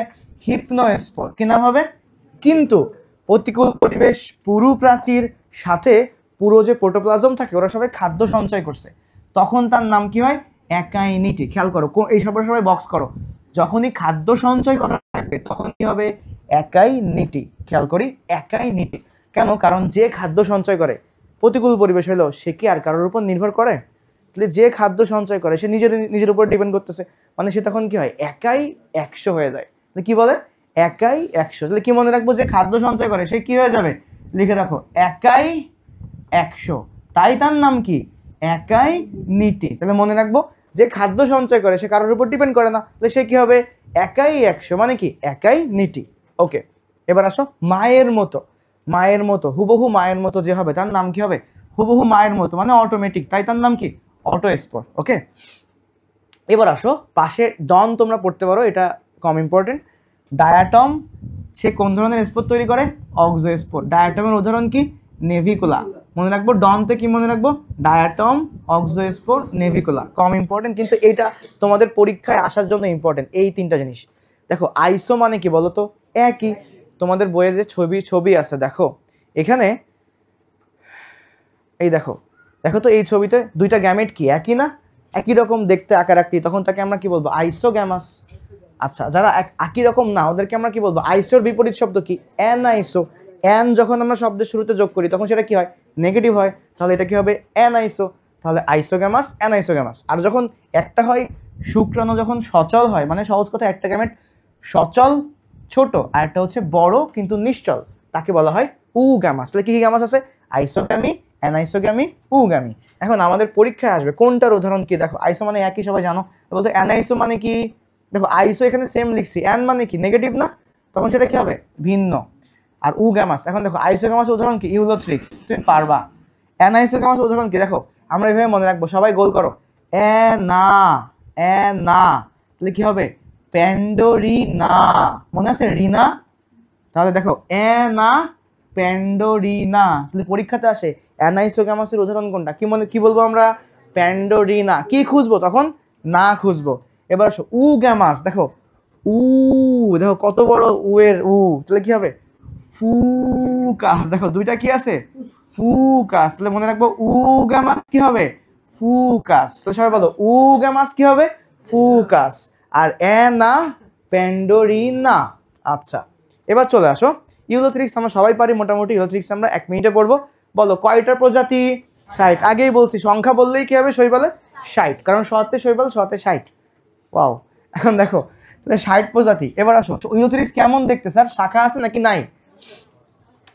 হিপনো স্পোর, কি নাম হবে। কিন্তু প্রতিকূল পরিবেশ পুরু প্রাচীর সাথে পুরো যে প্রোটোপ্লাজম থাকে ওরা সবাই খাদ্য সঞ্চয় করছে, তখন তার নাম কি হয় একাইনিটি। খেয়াল করো এই সবার সবাই বক্স করো, যখনই খাদ্য সঞ্চয় করা থাকবে তখন কি হবে, একাই নীতি। খেয়াল করি, একাই নীতি কেন, কারণ যে খাদ্য সঞ্চয় করে প্রতিকূল পরিবেশ হলেও সে কি আর কারোর উপর নির্ভর করে? তাহলে যে খাদ্য সঞ্চয় করে সে নিজের উপর ডিপেন্ড করতেছে, মানে সে তখন কি হয়, একাই 100 হয়ে যায়। কি বলে, একাই 100। তাহলে কি মনে রাখবো, যে খাদ্য সঞ্চয় করে সে কি হয়ে যাবে, লিখে রাখো একাই 100, তাই তার নাম কি, একাই নীতি। তাহলে মনে রাখবো যে খাদ্য সঞ্চয় করে সে কারোর উপর ডিপেন্ড করে না, তাহলে সে কি হবে, একাই 100, মানে কি একাই নীতি। ওকে, এবার আসো মায়ের মতো। মায়ের মতো, হুবহু মায়ের মতো যে হবে তার নাম কি হবে, হুবহু মায়ের মতো মানে অটোমেটিক, তাই তার নাম কি, অটো স্পর। ওকে, এবার আসো পাশে ডন তোমরা পড়তে পারো, এটা কম ইম্পর্টেন্ট। ডায়াটম সে কোন ধরনের স্পোর তৈরি করে, অক্সো স্পোর। ডায়াটমের উদাহরণ কি, নেভিকুলা। মনে রাখবো ডনতে কি মনে রাখবো, ডায়াটম, অক্সো স্পোর, নেভিকুলা। কম ইম্পর্টেন্ট, কিন্তু এটা তোমাদের পরীক্ষায় আসার জন্য ইম্পর্টেন্ট, এই তিনটা জিনিস। দেখো আইসো মানে কি বলো তো, একই। তোমাদের বইয়ে যে ছবি আছে দেখো এখানে, এই দেখো দেখো তো এই ছবিতে দুইটা গ্যামেট কি একই না, একই রকম দেখতে আকার আকৃতি, তখন তাকে আমরা কি বলবো, আইসোগ্যামাস। আচ্ছা, যারা একই রকম না ওদেরকে আমরা কি বলবো, আইসোর বিপরীত শব্দ কি, অ্যানাইসো। অ্যান যখন আমরা শব্দের শুরুতে যোগ করি তখন সেটা কি হয়, নেগেটিভ হয়, তাহলে এটা কি হবে, অ্যানাইসো। তাহলে আইসোগ্যামাস, অ্যানাইসোগ্যামাস। আর যখন একটা হয় শুক্রাণু যখন সচল হয়, মানে সহজ কথা একটা গ্যামেট সচল ছোট আর একটা হচ্ছে বড় কিন্তু নিশ্চল, তাকে বলা হয় উগ্যামাস। তাহলে কি কি গ্যামাস আছে, আইসোগ্যামি, অ্যানাইসোগ্যামি, উগ্যামি। এখন আমাদের পরীক্ষায় আসবে কোনটার উদাহরণ কি, দেখো আইসো মানে একই, সবাই জানো, বলতো অ্যানাইসো মানে কি, দেখো আইসো এখানে সেম লিখছি, অ্যান মানে কি নেগেটিভ না, তখন সেটা কি হবে, ভিন্ন। আর উগ্যামাস, এখন দেখো আইসোগ্যামাস উদাহরণ কি, ইউলোথ্রিক, তুমি পারবা। অ্যানাইসোগ্যামাস উদাহরণ কি, দেখো আমরা এভাবে মনে রাখবো, সবাই গোল করো, না, না, তাহলে কি হবে, প্যান্ডোরিনা। মনে আছে রিনা, তাহলে দেখো না, প্যান্ডোরিনা। তাহলে পরীক্ষাতে আসে অ্যানাইসোগ্যামাসের উদাহরণ কোনটা, কি বলবো আমরা, প্যান্ডোরিনা। কি খুঁজবো তখন, না খুঁজবো। এবার আসো উগ্যামাস, দেখো দেখো কত বড় উ এর উ, তাহলে কি হবে, ফুকাস। দেখো দুইটা কি আছে, ফুকাস। তাহলে মনে রাখবো উগ্যামাস কি হবে, ফুকাস। তাহলে সবাই বলো উগ্যামাস কি হবে, ফুকাস। আর না, প্যান্ডোরিনা। আচ্ছা, এবার চলে আসো ইউলোথ্রিক্স, আমরা সবাই পারি মোটামুটি। ইউলোথ্রিক্স আমরা 1 মিনিটে পড়বো। বলো কয়টা প্রজাতি, 60। আগেই বলছি সংখ্যা বললেই কি হবে, শৈবালে 60, কারণ শতে শৈবাল, শতে 60। ওয়াও, এখন দেখো 60 প্রজাতি। এবার আসো ইউলোথ্রিক্স কেমন দেখতে স্যার, শাখা আছে নাকি নাই,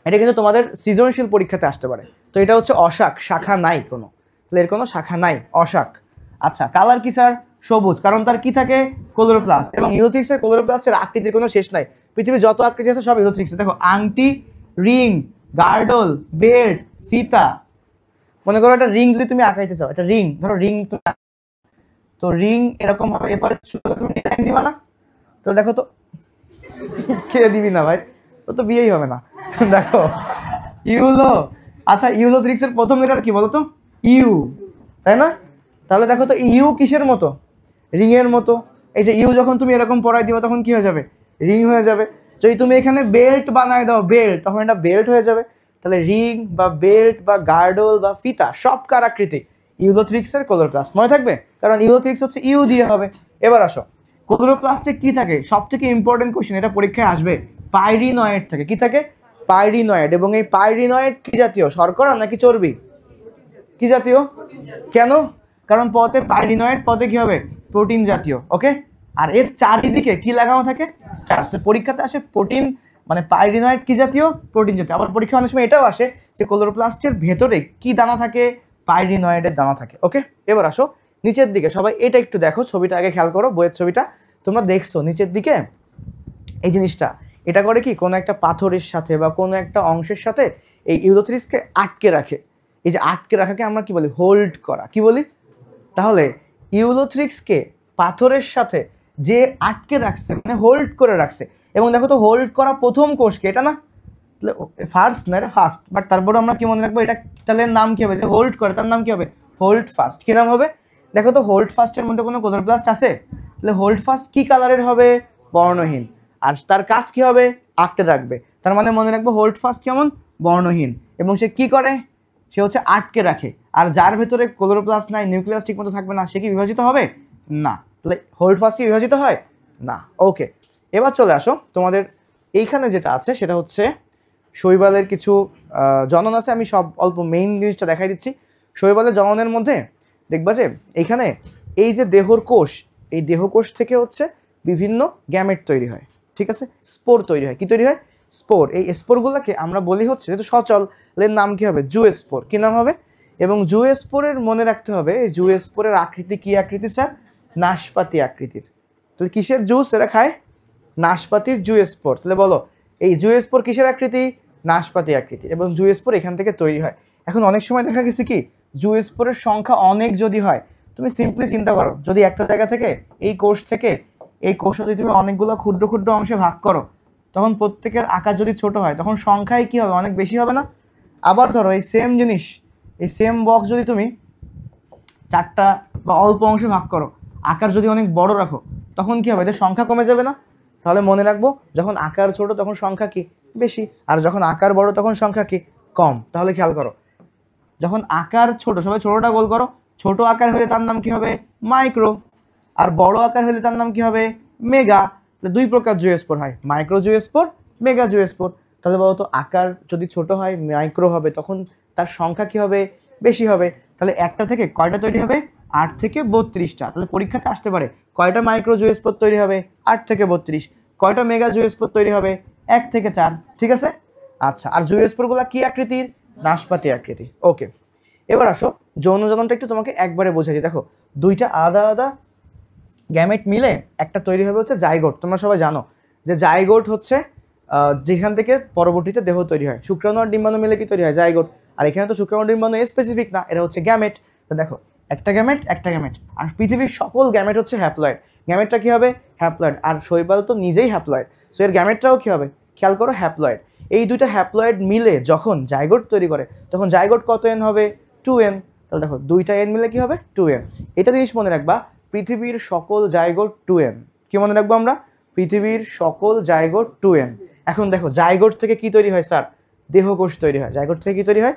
এটা কিন্তু তোমাদের সৃজনশীল পরীক্ষাতে আসতে পারে। তো এটা হচ্ছে অশাক, শাখা নাই কোনো, তাহলে এর কোনো শাখা নাই, অশাক। আচ্ছা, কালার কি স্যার, সবুজ, কারণ তার কি থাকে, ক্লোরোপ্লাস্ট। এবং ইউলোথ্রিক্সের ক্লোরোপ্লাস্টের আকৃতির কোনো শেষ নাই, পৃথিবীর যত আকৃতি আছে সব ইউলোথ্রিক্সে। দেখো আংটি, রিং, গার্ডল, বেল্ট, ফিতা। মনে করো একটা রিং যদি তুমি আঁকাইতে চাও, একটা রিং ধরো, রিং তো রিং এরকম হবে, এরপরে তুমি ডিজাইন দিবা না, তো দেখো তো কে দিবি না ভাই, তো বিয়েই হবে না। দেখো ইউলো, আচ্ছা ইউলোথ্রিক্সের প্রথম লেটার কি বলতো, ইউ, তাই না? তাহলে দেখো তো ইউ কিসের মতো, রিং এর মতো। এই যে ইউ যখন তুমি এরকম পরাই দিবা তখন কি হয়ে যাবে, রিং হয়ে যাবে। যদি তুমি এখানে বেল্ট বানায় দাও, বেল্ট, তখন এটা বেল্ট হয়ে যাবে। তাহলে রিং বা বেল্ট বা গার্ডল বা ফিতা সব কার আকৃতি, ইউলোথ্রিক্সের ক্লোরোপ্লাস্ট। মনে থাকবে, কারণ ইউলোথ্রিক্স হচ্ছে ইউ দিয়ে হবে। এবার আসো ক্লোরোপ্লাস্টে কি থাকে, সব থেকে ইম্পর্টেন্ট কোশ্চেন, এটা পরীক্ষায় আসবে, পাইরিনয়েড থাকে। কি থাকে, পাইরিনয়েড। এবং এই পাইরিনয়েড কি জাতীয়, শর্করা নাকি চর্বি, কি জাতীয়, কেন, কারণ পদে পাইরিনয়েড, পদে কি হবে, প্রোটিন জাতীয়। ওকে, আর এর চারিদিকে কি লাগানো থাকে, স্টার্চ। তো পরীক্ষাতে আসে প্রোটিন, মানে পাইরিনয়েড কি জাতীয়, প্রোটিন জাতীয়। আবার পরীক্ষা অনেক সময় এটাও আসে যে ক্লোরোপ্লাস্টের ভেতরে কি দানা থাকে, পাইরিনয়েডের দানা থাকে। ওকে, এবার আসো নিচের দিকে, সবাই এটা একটু দেখো, ছবিটা আগে খেয়াল করো, বইয়ের ছবিটা তোমরা দেখছো নিচের দিকে, এই জিনিসটা এটা করে কি, কোনো একটা পাথরের সাথে বা কোনো একটা অংশের সাথে এই ইউলোথ্রিক্সকে আটকে রাখে। এই যে আটকে রাখাকে আমরা কি বলি, হোল্ড করা, কি বলি। তাহলে ইউলোথ্রিক্সকে পাথরের সাথে যে আটকে রাখছে, মানে হোল্ড করে রাখছে। এবং দেখো তো হোল্ড করা প্রথম কোষকে, এটা না, তাহলে ফার্স্ট না, এটা ফার্স্ট, বাট তারপরে আমরা কি মনে রাখবো, এটা তাহলে নাম কি হবে, যে হোল্ড করে তার নাম কি হবে, হোল্ড ফাস্ট। কি নাম হবে, দেখো তো হোল্ড ফাস্টের মধ্যে কোনো ক্লোরোপ্লাস্ট আছে, তাহলে হোল্ড ফাস্ট কি কালারের হবে, বর্ণহীন। আর তার কাজ কি হবে, আটকে রাখবে। তার মানে মনে রাখবো হোল্ড ফাস্ট কেমন, বর্ণহীন। এবং সে কি করে, সে হচ্ছে আটকে রাখে। আর যার ভেতরে ক্লোরোপ্লাস্ট নাই, নিউক্লিয়াস ঠিক মতো থাকবে না, সে কি বিভাজিত হবে না। তাহলে হোল্ড ফাস্ট কি বিভাজিত হয় না। ওকে, এবার চলে আসো তোমাদের এইখানে যেটা আছে সেটা হচ্ছে শৈবালের কিছু জনন আছে। আমি সব অল্প মেইন জিনিসটা দেখাই দিচ্ছি। শৈবালের জননের মধ্যে দেখবা যে এইখানে এই যে দেহর কোষ, এই দেহকোষ থেকে হচ্ছে বিভিন্ন গ্যামেট তৈরি হয়, ঠিক আছে, স্পোর তৈরি হয়। কি তৈরি হয়? স্পোর। এই স্পোরগুলোকে আমরা বলি হচ্ছে, যেহেতু সচলের নাম কি হবে? জুস্পোর। কি নাম হবে? এবং জুস্পোরের মনে রাখতে হবে এই জুস্পোরের আকৃতি কি আকৃতি স্যার? নাশপাতি আকৃতির। তাহলে কিসের জুস এরা খায়? নাশপাতির জুস্পোর। তাহলে বলো এই জুস্পোর কিসের আকৃতি? নাশপাতি আকৃতি। এবং জুস্পোর এখান থেকে তৈরি হয়। এখন অনেক সময় দেখা গেছে কি জুস্পোরের সংখ্যা অনেক যদি হয়, তুমি সিম্পলি চিন্তা করো, যদি একটা জায়গা থেকে এই কোষ থেকে এই কোষ যদি তুমি অনেকগুলো ক্ষুদ্র ক্ষুদ্র অংশে ভাগ করো, তখন প্রত্যেকের আকার যদি ছোট হয় তখন সংখ্যায় কি হবে? অনেক বেশি হবে না? আবার ধরো এই সেম জিনিস, এই সেম বক্স যদি তুমি চারটা বা অল্প অংশে ভাগ করো, আকার যদি অনেক বড় রাখো, তখন কি হবে? এদের সংখ্যা কমে যাবে না? তাহলে মনে রাখবো, যখন আকার ছোট তখন সংখ্যা কি বেশি, আর যখন আকার বড় তখন সংখ্যা কি কম। তাহলে খেয়াল করো, যখন আকার ছোট, সবাই ছোটটা গোল করো, ছোট আকার হলে তার নাম কি হবে? মাইক্রো। আর বড় আকার হলে তার নাম কি হবে? মেগা। দুই প্রকার জুস্পোর হয়, মাইক্রো জুস্পোর, মেগা জুস্পোর। তাহলে বলতো আকার যদি ছোট হয় মাইক্রো হবে, তখন তার সংখ্যা কি হবে? বেশি হবে। তাহলে একটা থেকে কয়টা তৈরি হবে? 8 থেকে 32টা। তাহলে পরীক্ষাতে আসতে পারে কয়টা মাইক্রো জুস্পোর তৈরি হবে? 8 থেকে 32। কয়টা মেগা জুস্পোর তৈরি হবে? 1 থেকে 4। ঠিক আছে। আচ্ছা, আর জুস্পোরগুলো কি আকৃতির? নাশপাতি আকৃতি। ওকে, এবার আসো যৌন জননটা একটু তোমাকে একবারে বোঝাই দিই। দেখো, দুইটা আলাদা আলাদা গ্যামেট মিলে একটা তৈরি হবে হচ্ছে জাইগোট। তোমরা সবাই জানো যে জাইগোট হচ্ছে যেখান থেকে পরবর্তীতে দেহ তৈরি হয়। শুক্রাণু আর ডিম্বাণু মিলে কি তৈরি হয়? জাইগোট। আর এখানে তো শুক্রাণু ডিম্বাণু স্পেসিফিক না, এটা হচ্ছে গ্যামেট। তো দেখো, একটা গ্যামেট একটা গ্যামেট। আর পৃথিবীর সকল গ্যামেট হচ্ছে হ্যাপ্লয়েড। গ্যামেটটা কি হবে? হ্যাপ্লয়েড। আর শৈবাল তো নিজেই হ্যাপ্লয়েড, সো এর গ্যামেটটাও কি হবে? খেয়াল করো, হ্যাপ্লয়েড। এই দুইটা হ্যাপ্লয়েড মিলে যখন জাইগোট তৈরি করে, তখন জাইগোট কত এন হবে? 2n। তাহলে দেখো, দুইটা এন মিলে কি হবে? 2n। এটা জিনিস মনে রাখবা, পৃথিবীর সকল জাইগোট 2n। কি মনে রাখবো আমরা? পৃথিবীর সকল জাইগোট 2n। এখন দেখো, জাইগোট থেকে কি তৈরি হয় স্যার? দেহকোষ তৈরি হয়। জাইগোট থেকে কি তৈরি হয়?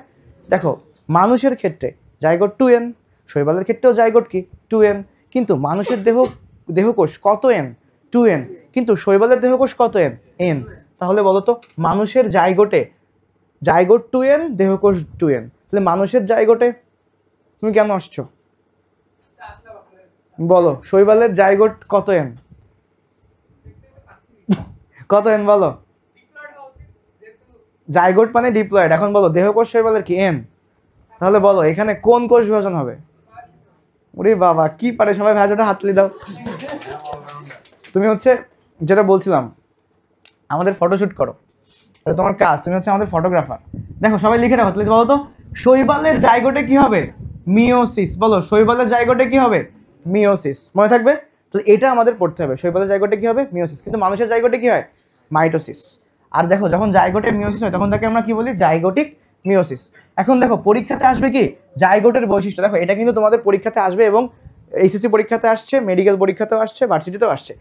দেখো, মানুষের ক্ষেত্রে জাইগোট 2n, শৈবালের ক্ষেত্রেও জাইগোট কি 2n। কিন্তু মানুষের দেহকোষ কত n? 2n। কিন্তু শৈবালের দেহকোষ কত n? তাহলে বলো তো, মানুষের জাইগোটে জাইগোট 2n, দেহকোষ 2n। তাহলে মানুষের জাইগোটে তুমি কেন আসছো বলো? শৈবালের জাইগোট কত n? কত n বলো? জাইগোট মানে ডিপ্লয়েড। এখন বলো, দেহকোষ শৈবালের কি n? তাহলে বলো এখানে কোন কোষ বিভাজন হবে? ওরে বাবা, কি পারে সবাই, ভাজাটা হাততালি দাও। তুমি হচ্ছে যেটা বলছিলাম, আমাদের ফটোশুট করো, এটা তোমার কাজ, তুমি হচ্ছে আমাদের ফটোগ্রাফার। দেখো, সবাই লিখে রাখো, তাহলে বলো তো, শৈবালের জাইগোটে কি হবে? মিওসিস। বলো, শৈবালের জাইগোটে কি হবে? মিওসিস। মনে থাকবে? তাহলে এটা আমাদের পড়তে হবে, শৈবালের জাইগোটে কি হবে? মিওসিস। কিন্তু মানুষের জাইগোটে কি হয়? মাইটোসিস। আর দেখো, যখন জাইগোটে মিওসিস হয় তখন তাকে আমরা কি বলি? Zygotic meiosis. এখন দেখো, পরীক্ষাতে আসবে কি জাইগোটের বৈশিষ্ট্য। দেখো, এটা কিন্তু তোমাদের পরীক্ষাতে আসবে, এবং এইচএসসি পরীক্ষাতে আসছে, মেডিকেল পরীক্ষাতেও আসছে, ভার্সিটিতেও আসছে।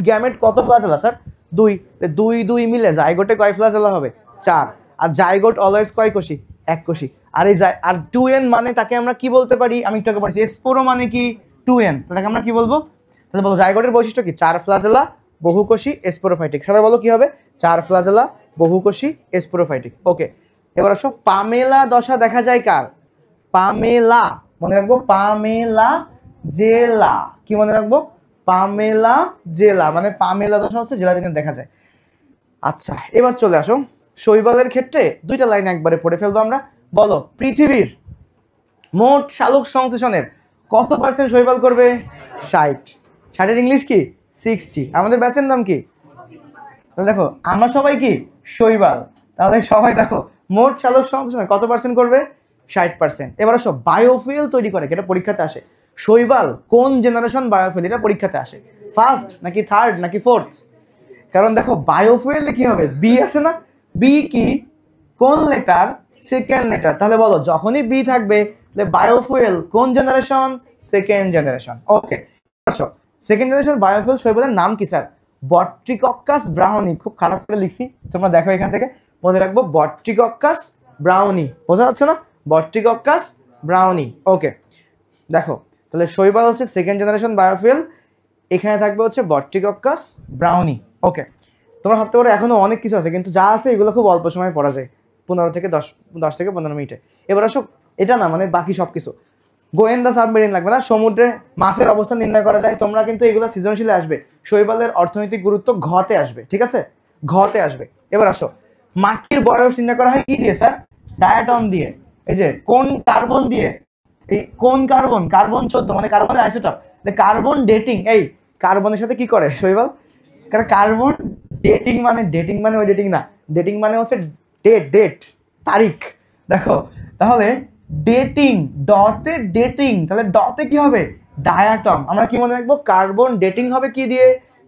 গ্যামেট কত ফ্লাজেলা স্যার? 2। 2 2 মিলে জাইগোটে কয় ফ্লাজেলা হবে? 4। আর জাইগোট অলওয়েজ কয় কোষী? 1 কোষী। আর এই আর 2n মানে তাকে আমরা কি বলতে পারি? আমি একটু আগে পড়েছি, স্পোরো মানে কি 2n। তাকে আমরা কি বলবো? তাহলে বলো, জাইগোটের বৈশিষ্ট্য কি? 4 ফ্লাজেলা, বহুকোষী, স্পোরোফাইটিক। সবাই বলো কি হবে? 4 ফ্লাজেলা, বহুকোষী, স্পোরোফাইটিক। ওকে, এবার আসো, পামেলা দশা দেখা যায় কার? পামেলা। মনে রাখবো, পামেলা জেলা। কি মনে রাখবো? পামেলা জেলা, মানে পামেলা দশা হচ্ছে জেলাটিনে দেখা যায়। আচ্ছা, এবার চলে আসো, শৈবালের ক্ষেত্রে দুইটা লাইন একবারে পড়ে ফেলবো আমরা। বলো, পৃথিবীর মোট শালক সংশ্লেষণের কত পার্সেন্ট শৈবাল করবে? 60। 60-এর ইংলিশ কি? 60। আমাদের ব্যাচের নাম কি? দেখো, আমরা সবাই কি? শৈবাল। তাহলে সবাই দেখো, মোট শালক সংশ্লেষণের কত পার্সেন্ট করবে? 60%। এবার আসো, বায়োফুয়েল তৈরি করে, এটা পরীক্ষাতে আসে। শৈবাল কোন জেনারেশন বায়োফুয়েল? এটা পরীক্ষাতে আসে। ফার্স্ট নাকি থার্ড নাকি ফোর্থ? কারণ দেখো, বায়োফুয়েলে কি হবে? বি আছে না? বি কি? কোন লেটার? Second letter. তাহলে বলো, যখনই বি থাকবে তাহলে বায়োফুয়েল কোন জেনারেশন? Second generation. ওকে, আচ্ছা, সেকেন্ড জেনারেশন বায়োফুয়েল শৈবালের নাম কি স্যার? বট্রিকক্কাস ব্রাউনি। খুব খারাপ করে লিখছি, তোমরা দেখো এখান থেকে মনে রাখবো, বট্রিকক্কাস ব্রাউনি। বোঝা যাচ্ছে না? বট্রিকক্কাস ব্রাউনি। ওকে, দেখো, তাহলে শৈবাল হচ্ছে সেকেন্ড জেনারেশন বায়োফুয়েল। এখানে থাকবে হচ্ছে বট্রিকক্কাস ব্রাউনি। ওকে, তোমরা ভাবতে পারো এখনো অনেক কিছু আছে, কিন্তু যা আছে এগুলো খুব অল্প সময় পড়া যায়, 15 থেকে 10 থেকে 15 মিনিটে। এবার আসো, এটা না মানে বাকি সব কিছু, গোয়েন্দা সাবমেরিন লাগবে না, সমুদ্রে মাছের অবস্থান নির্ণয় করা যায়। তোমরা কিন্তু এগুলো সৃজনশীলে আসবে, শৈবালের অর্থনৈতিক গুরুত্ব ঘতে আসবে, ঠিক আছে, ঘতে আসবে। এবার আসো, মাটির বয়স নির্ণয় করা হয় কি দিয়ে স্যার? ডায়াটম দিয়ে। এই যে কোন কার্বন দিয়ে, এই কোন কার্বন, কার্বন 14 মানে কার্বনের আইসোটপ। কার্বন ডেটিং, এই কার্বনের সাথে কি করে শৈবাল? কারণ কার্বন ডেটিং মানে ওই ডেটিং না, ডেটিং মানে হচ্ছে ডেট তারিখ। দেখো তাহলে ডেটিং, ডতে ডেটিং, তাহলে ডতে কি হবে? ডায়াটম। আমরা কি মনে রাখবো? কার্বন ডেটিং হবে কি দিয়ে?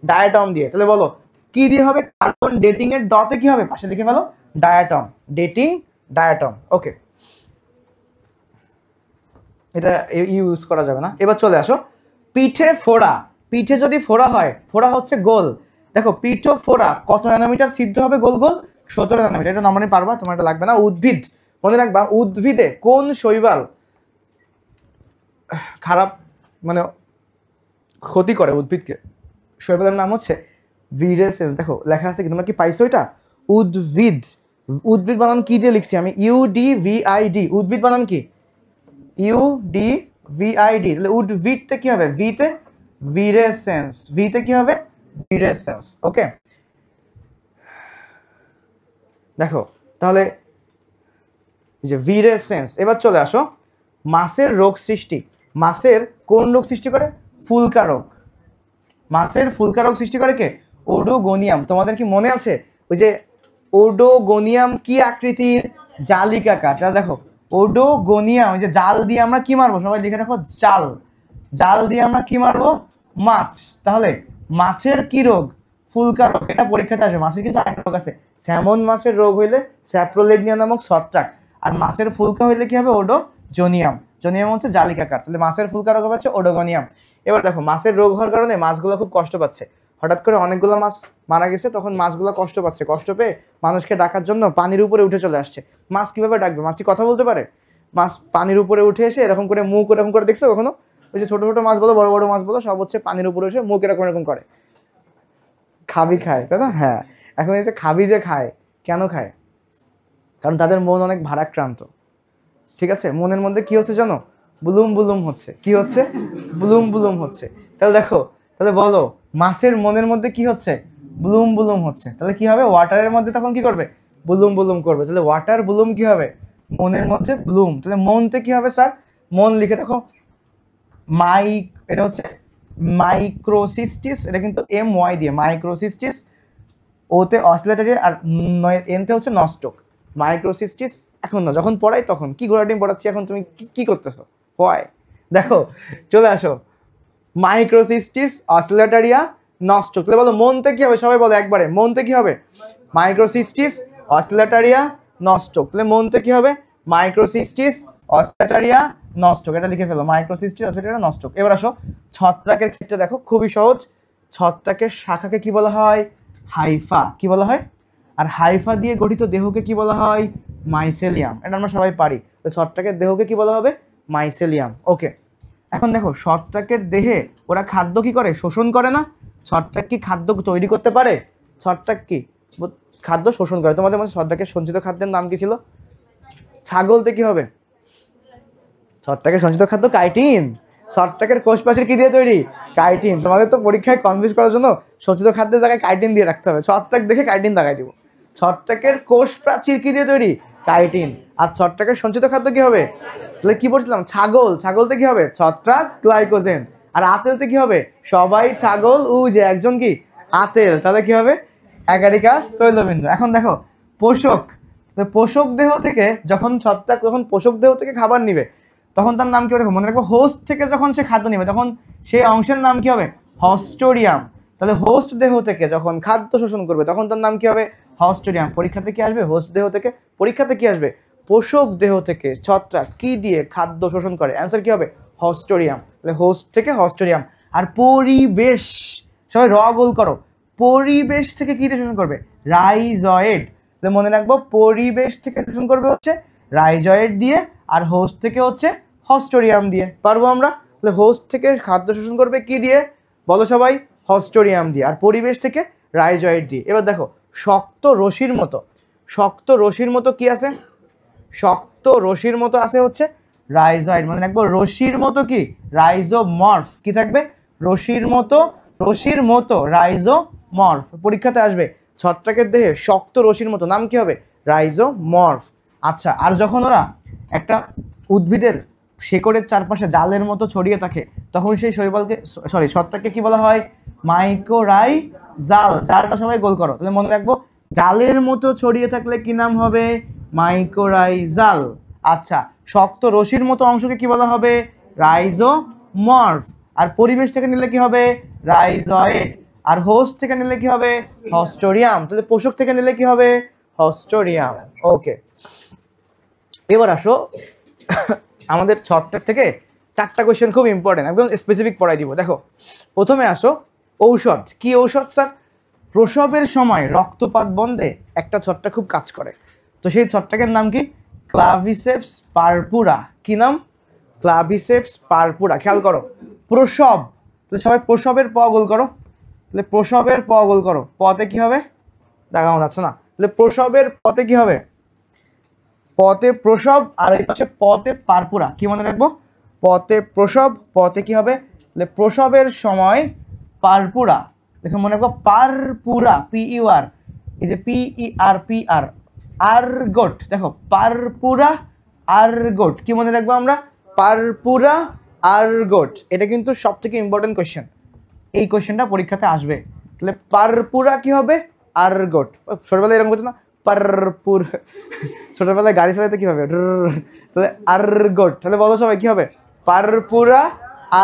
ডায়াটম দিয়ে। তাহলে বলো কি দিয়ে হবে? কার্বন ডেটিং এর ডতে কি হবে? পাশে লিখে ফেলো, ডায়াটম। Dating, diatom. ওকে, এটা ইউজ করা যাবে না। এবার চলে আসো, পিঠে ফোড়া। পিঠে যদি ফোড়া হয়, ফোড়া হচ্ছে গোল। দেখো পিঠো ফোড়া কত ন্যানোমিটার সিদ্ধ হবে গোল গোল? 17 ন্যানোমিটার। এটা নমনে পারবা, তোমার এটা লাগবে না। উদ্ভিদ, মনে রাখবা উদ্ভিদে কোন শৈবাল খারাপ মানে ক্ষতি করে উদ্ভিদকে? শৈবালের নাম হচ্ছে ভিরেসেন্স। দেখো লেখা আছে কি, তোমরা কি পাইছো এটা? উদ্ভিদ, উদ্ভিদ বানান কি দিয়ে লিখছি আমি? UDVID। উদ্ভিদ বানান কি? UDVID। তাহলে উদ্ভিদতে কি হবে? ভিতে ভিরেসেন্স, ভিতে কি হবে? ভিরেসেন্স। ওকে, দেখো তাহলে যে ভিরেসেন্স। এবার চলে আসো, মাছের রোগ সৃষ্টি। মাছের কোন রোগ সৃষ্টি করে? ফুলকা রোগ। মাছের ফুলকা রোগ সৃষ্টি করে কে? ওডোগোনিয়াম। তোমাদের কি মনে আছে ওই যে ওডোগোনিয়াম কি আকৃতির? জালিকাকার। তাহলে দেখো ওডোগোনিয়াম, ওই যে জাল দিয়ে আমরা কি মারবো? সবাই লিখে রাখো, জাল। জাল দিয়ে আমরা কি মারবো? মাছ। তাহলে মাছের কি রোগ? ফুলকা রোগ। এটা পরীক্ষাতে আসবে। মাছের কিন্তু আরেকটা রোগ আছে, স্যামন মাছের রোগ হইলে স্যাপ্রোলেগনিয়া নামক ছত্রাক, আর মাছের ফুলকা হইলে কি হবে? ওডোজোনিয়াম। জোনিয়াম হচ্ছে জালিকাকার। তাহলে মাছের ফুলকা রোগ হচ্ছে ওডোগোনিয়াম। এবার দেখো মাছের রোগ হওয়ার কারণে মাছগুলো খুব কষ্ট পাচ্ছে। হঠাৎ করে অনেকগুলো মাছ মারা গেছে, তখন মাছগুলো কষ্ট পাচ্ছে, কষ্ট পেয়ে মানুষকে ডাকার জন্য পানির উপরে উঠে চলে আসছে। মাছ কিভাবে ডাকবে? মাছ কি কথা বলতে পারে? মাছ পানির উপরে উঠে এসে এরকম করে মুখ এরকম করে, দেখছো কখনো? ওই যে ছোট ছোট মাছ বলো, বড় বড় মাছ বলো, সব হচ্ছে পানির উপরে এসে মুখ এরকম এরকম করে। খাবি খায়, তাই না? হ্যাঁ, এখন এই যে খাবি যে খায়, কেন খায়? কারণ তাদের মন অনেক ভারাক্রান্ত, ঠিক আছে? মনের মধ্যে কি হচ্ছে জানো? বুলুম বুলুম হচ্ছে। কি হচ্ছে? বুলুম বুলুম হচ্ছে। তাহলে দেখো, তাহলে বলো মাছের মনের মধ্যে কি হচ্ছে? বুলুম বুলুম হচ্ছে। তাহলে কি হবে? ওয়াটারের মধ্যে তখন কি করবে? বুলুম বুলুম করবে। তাহলে ওয়াটার বুলুম কি হবে? মনের মধ্যে ব্লুম। তাহলে মনতে কি হবে স্যার? মন লিখে রাখো, এটা হচ্ছে মাইক্রোসিস্টিস। এটা কিন্তু MY দিয়ে, মাইক্রোসিস্টিস। ওতে অসিলেটরি, আর এনতে হচ্ছে নস্টক। মাইক্রোসিস্টিস এখন না, যখন পড়াই তখন। কি গোড়াটিম পড়াচ্ছি এখন, তুমি কি করতেছো? হয় দেখো, চলে আসো, মাইক্রোসিস্টিস, অসিলেটারিয়া, নস্টক। তাহলে বলো মনতে কি হবে? সবাই বলো একবারে, মনতে কি হবে? মাইক্রোসিস্টিস, অসিলেটারিয়া, নস্টক। তাহলে মনতে কি হবে? মাইক্রোসিস্টিস, অসিলেটারিয়া, নস্টক। এটা লিখে ফেলো, মাইক্রোসিস্টিস, অসিলেটারিয়া, নস্টক। এবার আসো ছত্রাকের ক্ষেত্রে, দেখো খুবই সহজ। ছত্রাকের শাখাকে কি বলা হয়? হাইফা। কি বলা হয়? আর হাইফা দিয়ে গঠিত দেহকে কি বলা হয়? মাইসেলিয়াম। এটা আমরা সবাই পারি। তো ছত্রাকের দেহকে কি বলা হবে? মাইসেলিয়াম। ওকে, এখন দেখো ছত্রাকের দেহে ওরা খাদ্য কি করে? শোষণ করে না? ছত্রাক কি খাদ্য তৈরি করতে পারে? ছত্রাক কি খাদ্য শোষণ করে? তোমাদের মধ্যে ছত্রাকের সঞ্চিত খাদ্যের নাম কি ছিল? ছাগলতে কি হবে? ছত্রাকের সঞ্চিত খাদ্য কাইটিন। ছত্রাকের কোষ প্রাচীর কি দিয়ে তৈরি? কাইটিন। তোমাদের তো পরীক্ষায় কনভিন্স করার জন্য সঞ্চিত খাদ্যের জায়গায় কাইটিন দিয়ে রাখতে হবে। ছত্রাক দেখে কাইটিন লাগাই দিব। ছত্রাকের কোষ প্রাচীর কি দিয়ে তৈরি? কাইটিন। আর ছত্রাকের সঞ্চিত খাদ্য কি হবে? তাহলে কি বলছিলাম? ছাগল। ছাগলতে কি হবে? ছত্রাক, গ্লাইকোজেন। আর আতেলতে কি হবে? সবাই ছাগল, যে একজন কি? আতেল। তাহলে কি হবে? অ্যাগারিকাস তৈলবিন্দু। এখন দেখো পোষক, পোষক দেহ থেকে যখন ছত্রাক যখন পোষক দেহ থেকে খাবার নিবে, তখন তার নাম কি হবে? দেখো মনে রাখবো, হোস্ট থেকে যখন সে খাদ্য নেবে তখন সেই অংশের নাম কি হবে? হস্টোরিয়াম। তাহলে হোস্ট দেহ থেকে যখন খাদ্য শোষণ করবে তখন তার নাম কি হবে? হস্টোরিয়াম। পরীক্ষাতে কি আসবে? হোস্ট দেহ থেকে। পরীক্ষাতে কি আসবে? পোষক দেহ থেকে ছত্রাক কি দিয়ে খাদ্য শোষণ করে? অ্যান্সার কি হবে? হস্টোরিয়াম। তাহলে হোস্ট থেকে হস্টোরিয়াম। আর পরিবেশ, সবাই গোল করো, পরিবেশ থেকে কি দিয়ে শোষণ করবে? রাইজয়েড। তাহলে মনে রাখবো, পরিবেশ থেকে শোষণ করবে হচ্ছে রাইজয়েড দিয়ে, আর হোস্ট থেকে হচ্ছে হস্টোরিয়াম দিয়ে। পারবো আমরা? তাহলে হোস্ট থেকে খাদ্য শোষণ করবে কি দিয়ে? বলো সবাই, হস্টোরিয়াম দিয়ে। আর পরিবেশ থেকে রাইজয়েড দিয়ে। এবার দেখো শক্ত রশির মতো কি আছে? শক্ত রশির মতো আছে হচ্ছে রাইজয়েড, মানে দেখবো রশির মতো কি রাইজোমর্ফ, কি থাকবে রশির মতো রাইজোমর্ফ। পরীক্ষাতে আসবে ছত্রাকের দেহে শক্ত রশির মতো, নাম কি হবে? রাইজোমর্ফ। আচ্ছা, আর যখন ওরা একটা উদ্ভিদের শেকড়ের চারপাশে জালের মতো ছড়িয়ে থাকে তখন সেই শৈবালকে ছত্রাককে কি বলা হয়? মাইকোরাইজাল। জালটা সবাই গোল করো, তাহলে মনে রাখবো জালের মতো ছড়িয়ে থাকলে কি নাম হবে? মাইকোরাইজাল। আচ্ছা, শক্ত রশির মতো অংশকে কি বলা হবে? রাইজোমর্ফ। আর পরিবেশ থেকে নিলে কি হবে? রাইজয়েড। আর হোস্ট থেকে নিলে কি হবে? হস্টোরিয়াম। তাহলে পোষক থেকে নিলে কি হবে? হস্টোরিয়াম। ওকে, এবার আসো আমাদের ছত্রাক থেকে 4টা কোয়েশ্চেন খুব ইম্পর্টেন্ট, একদম স্পেসিফিক পড়াই দিব। দেখো প্রথমে আসো ঔষধ। কি ঔষধ স্যার? প্রসবের সময় রক্তপাত বন্ধে একটা ছত্রাক খুব কাজ করে, তো সেই ছত্রাকের নাম কি? ক্লাভিসেপস পারপুরা। কি নাম? ক্লাভিসেপস পারপুরা। খেয়াল করো, প্রসব, তাহলে সবাই প্রসবের প গোল করো, তাহলে প্রসবের প গোল করো। পতে কি হবে? দেখানো যাচ্ছে না, তাহলে প্রসবের পতে কি হবে? পতে প্রসব, আর এই পাশে পতে পারপুরা। কি মনে রাখবো? পতে প্রসব, পতে কি হবে? তাহলে প্রসবের সময় পারপুরা, দেখো মনে রাখবো পারপুরা, PUR, এই যে PER আরগোট। দেখো পারপুরা আরগোট, কি মনে রাখবো আমরা? পারপুরা আরগোট। এটা কিন্তু সব থেকে ইম্পর্টেন্ট কোয়েশ্চেন, এই কোয়েশ্চেনটা পরীক্ষাতে আসবে। তাহলে পারপুরা কি হবে? আরগোট। ছোটবেলায় এরকম করতো না, পারপুর, ছোটবেলায় গাড়ি চালাতে কি হবে? তাহলে আরগোট। তাহলে বলো সবাই কি হবে? পারপুরা